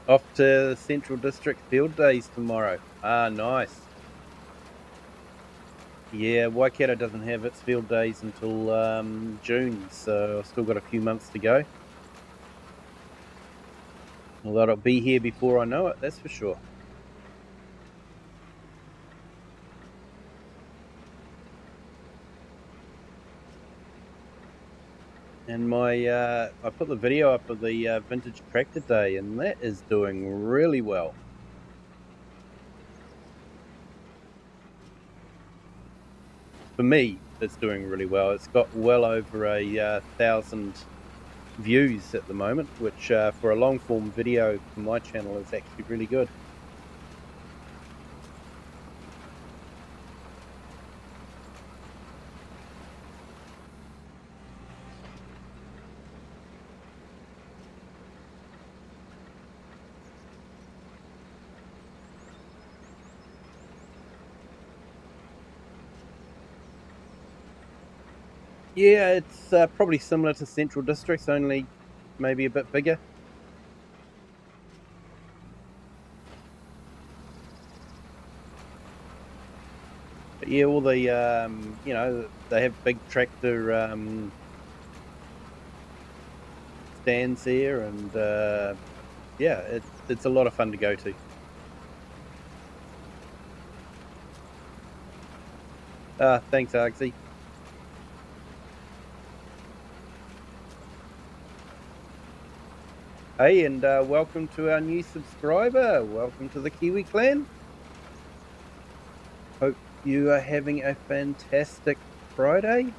Off to Central District Field Days tomorrow. Ah, nice. Yeah, Waikato doesn't have its field days until June, so I've still got a few months to go. Although it'll be here before I know it, that's for sure. And I put the video up of the vintage tractor day, and that is doing really well. For me, it's doing really well. It's got well over a 1,000 views at the moment, which for a long form video for my channel is actually really good. Yeah, it's probably similar to Central Districts, only maybe a bit bigger. But yeah, all the they have big tractor stands there, and yeah, it's a lot of fun to go to. Thanks, Argsy. Hey, and welcome to our new subscriber. Welcome to the Kiwi clan. Hope you are having a fantastic Friday.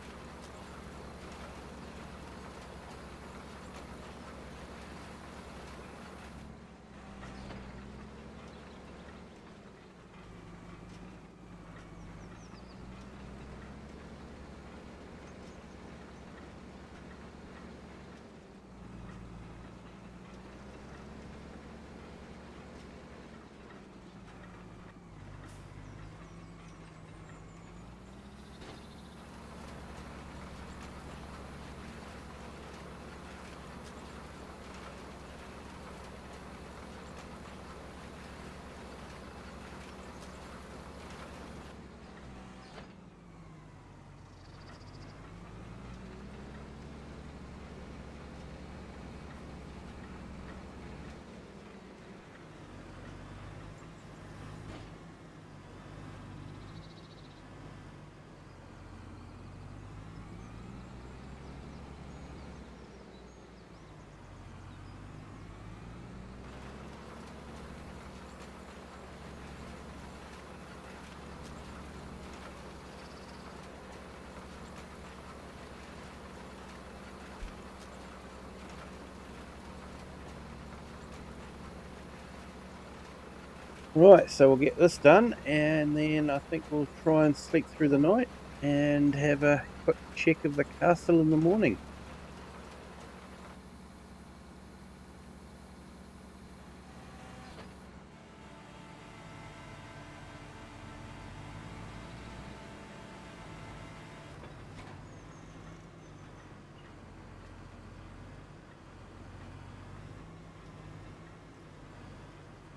Right, so we'll get this done, and then I think we'll try and sleep through the night and have a quick check of the castle in the morning.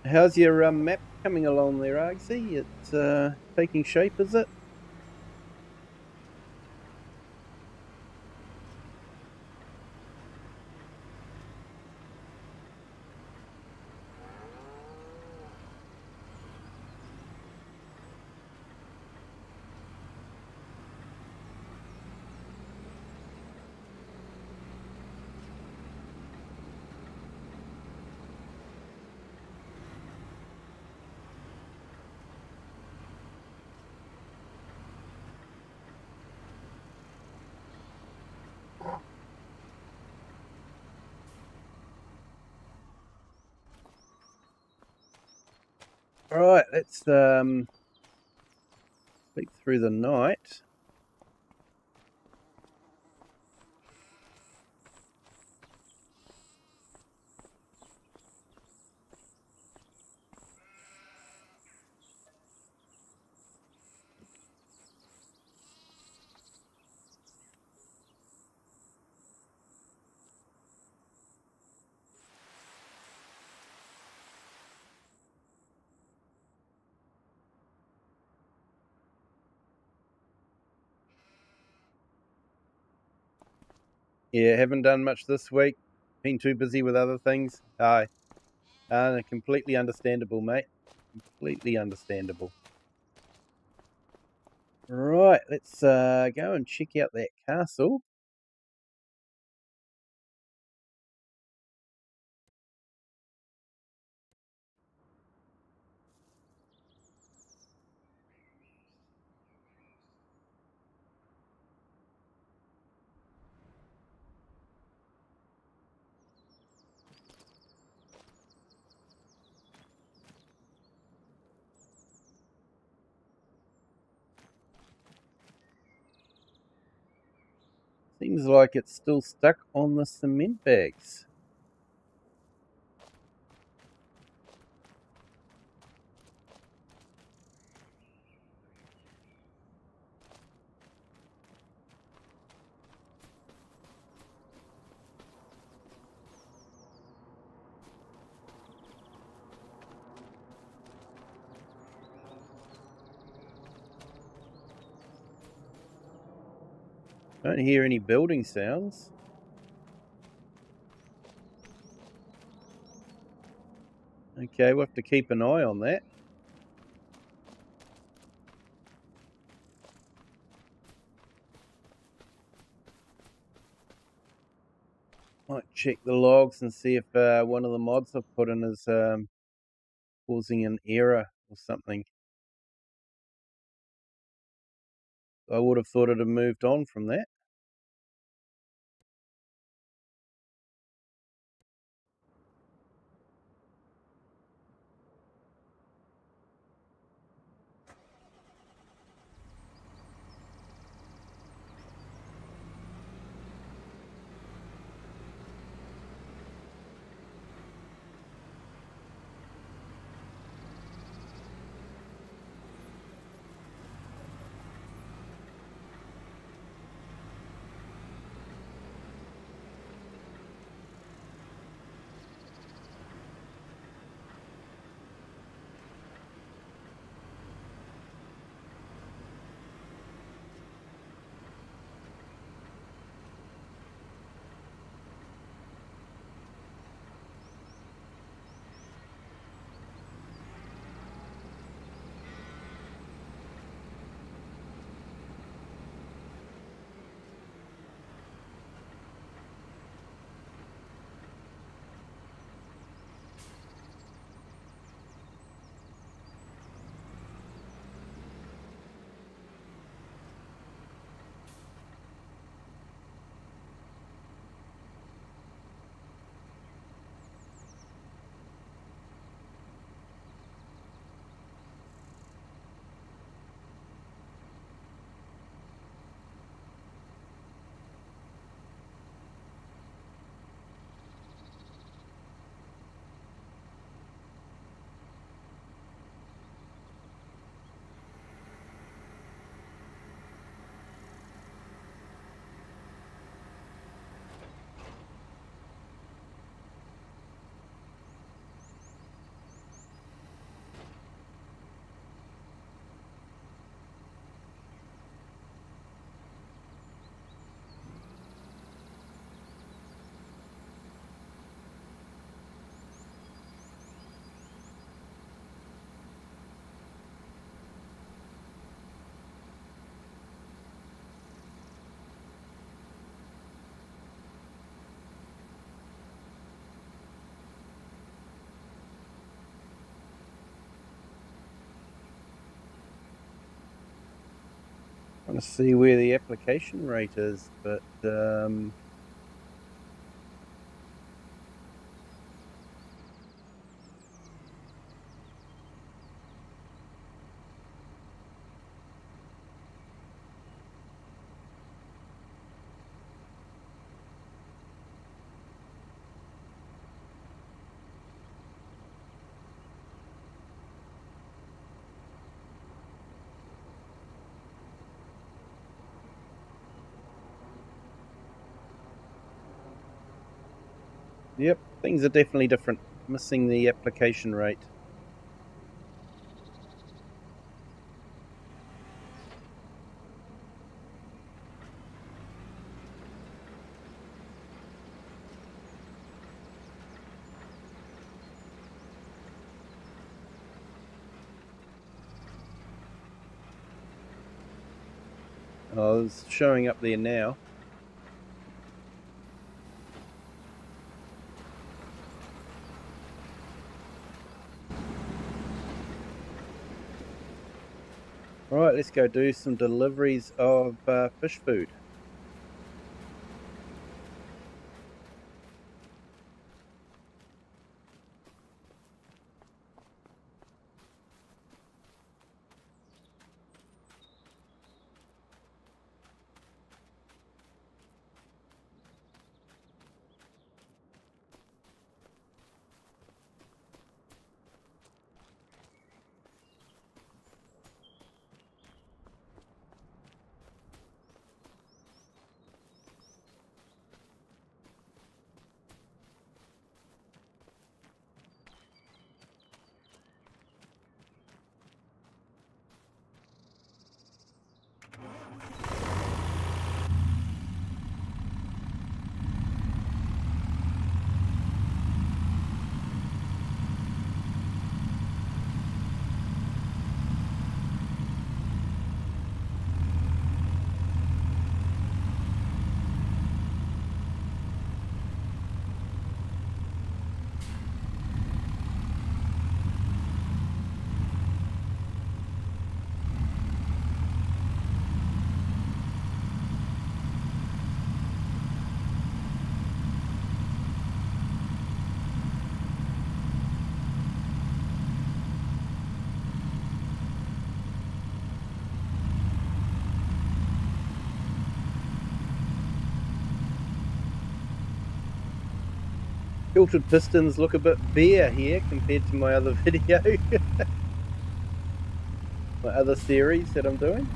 How's your map coming along there, Argsy? It's taking shape, is it? All right, let's sleep through the night. Yeah, haven't done much this week. Been too busy with other things. Aye, completely understandable, mate. Completely understandable. Right, let's go and check out that castle. Seems like it's still stuck on the cement bags. Don't hear any building sounds. Okay, we'll have to keep an eye on that. Might check the logs and see if one of the mods I've put in is causing an error or something. I would have thought it had moved on from that. Trying to see where the application rate is, but yep, things are definitely different. Missing the application rate. Oh, it's showing up there now. All right, let's go do some deliveries of fish food. tilted pistons look a bit bare here compared to my other video. My other series that I'm doing.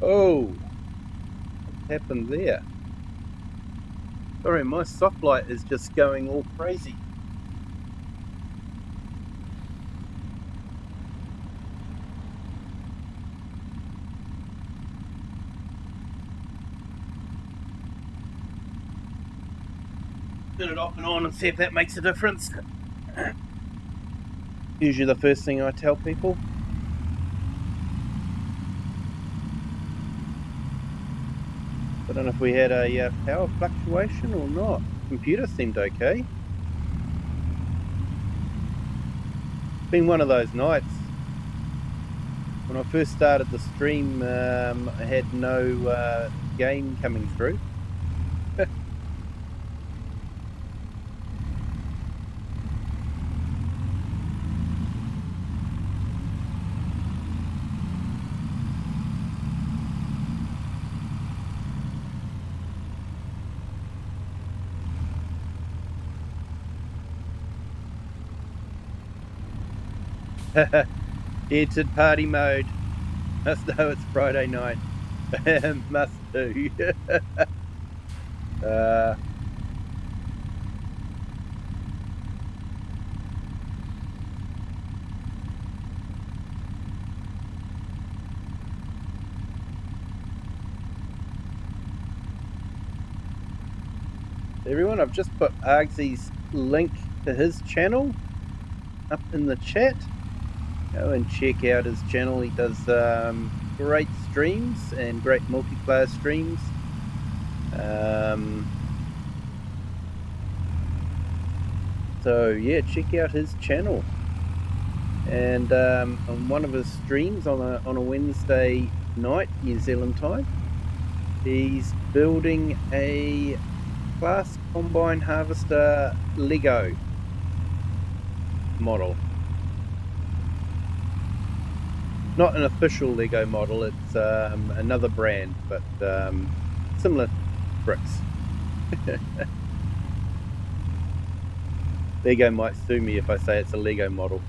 Oh, what happened there? Sorry, my soft light is just going all crazy. Turn it off and on and see if that makes a difference. Usually the first thing I tell people. I don't know if we had a power fluctuation or not. Computer seemed okay. It's been one of those nights. When I first started the stream, I had no game coming through. Entered party mode. Must know it's Friday night. Must do. Everyone, I've just put Argsy's link to his channel up in the chat. Go and check out his channel. He does great streams and great multiplayer streams. So yeah, check out his channel. And on one of his streams on a Wednesday night, New Zealand time, he's building a Class Combine Harvester Lego model. Not an official Lego model, it's another brand, but similar bricks. Lego might sue me if I say it's a Lego model.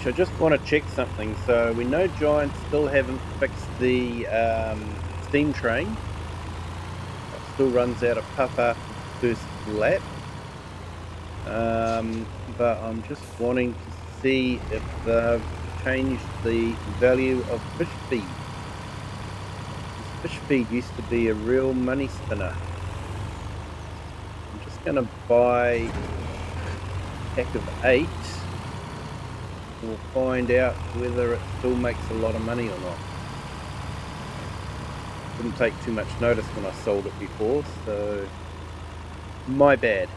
Actually, I just want to check something. So we know Giant still haven't fixed the steam train. It still runs out of puff after the first lap. But I'm just wanting to see if they've changed the value of fish feed. Because fish feed used to be a real money spinner. I'm just going to buy a pack of 8. We'll find out whether it still makes a lot of money or not. Didn't take too much notice when I sold it before, so my bad.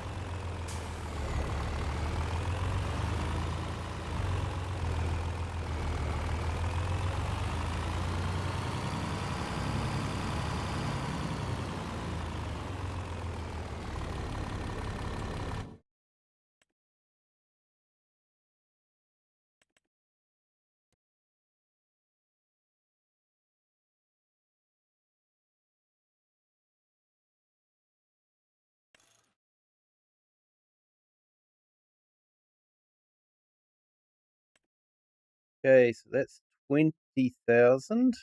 Okay, so that's 20,000.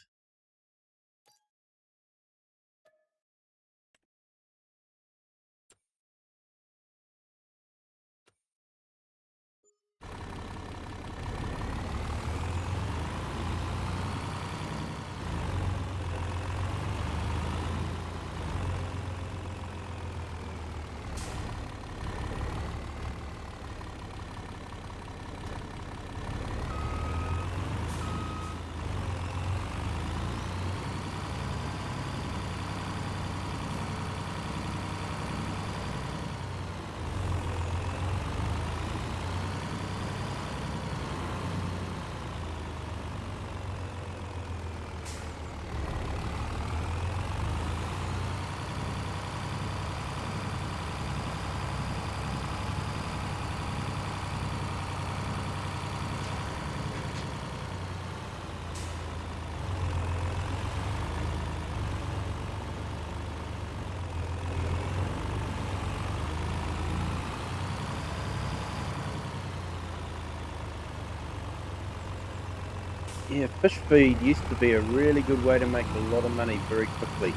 Yeah, fish feed used to be a really good way to make a lot of money very quickly.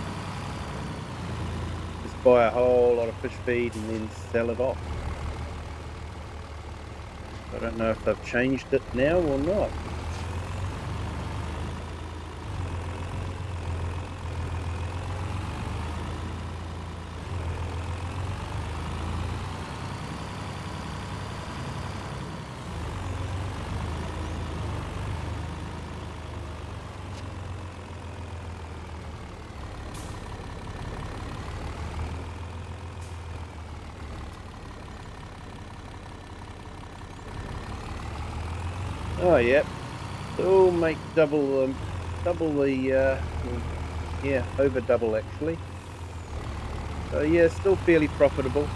Just buy a whole lot of fish feed and then sell it off. I don't know if they've changed it now or not. Oh, yep. Still make double the, yeah, over double actually. So yeah, still fairly profitable.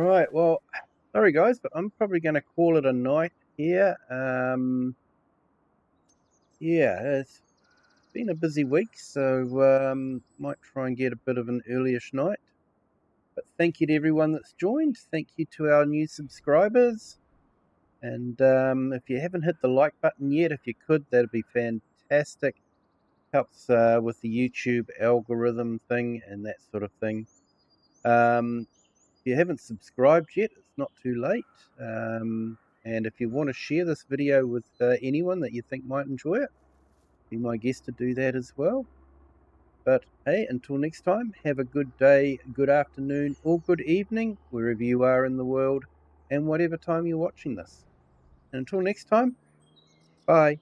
Right, well, sorry guys, but I'm probably going to call it a night here. Yeah, it's been a busy week, so might try and get a bit of an earlyish night. But thank you to everyone that's joined. Thank you to our new subscribers. And if you haven't hit the like button yet, if you could, that'd be fantastic. Helps with the YouTube algorithm thing and that sort of thing. If you haven't subscribed yet, it's not too late. And if you want to share this video with anyone that you think might enjoy it, be my guest to do that as well. But hey, until next time, have a good day, good afternoon, or good evening, wherever you are in the world, and whatever time you're watching this. And until next time, bye.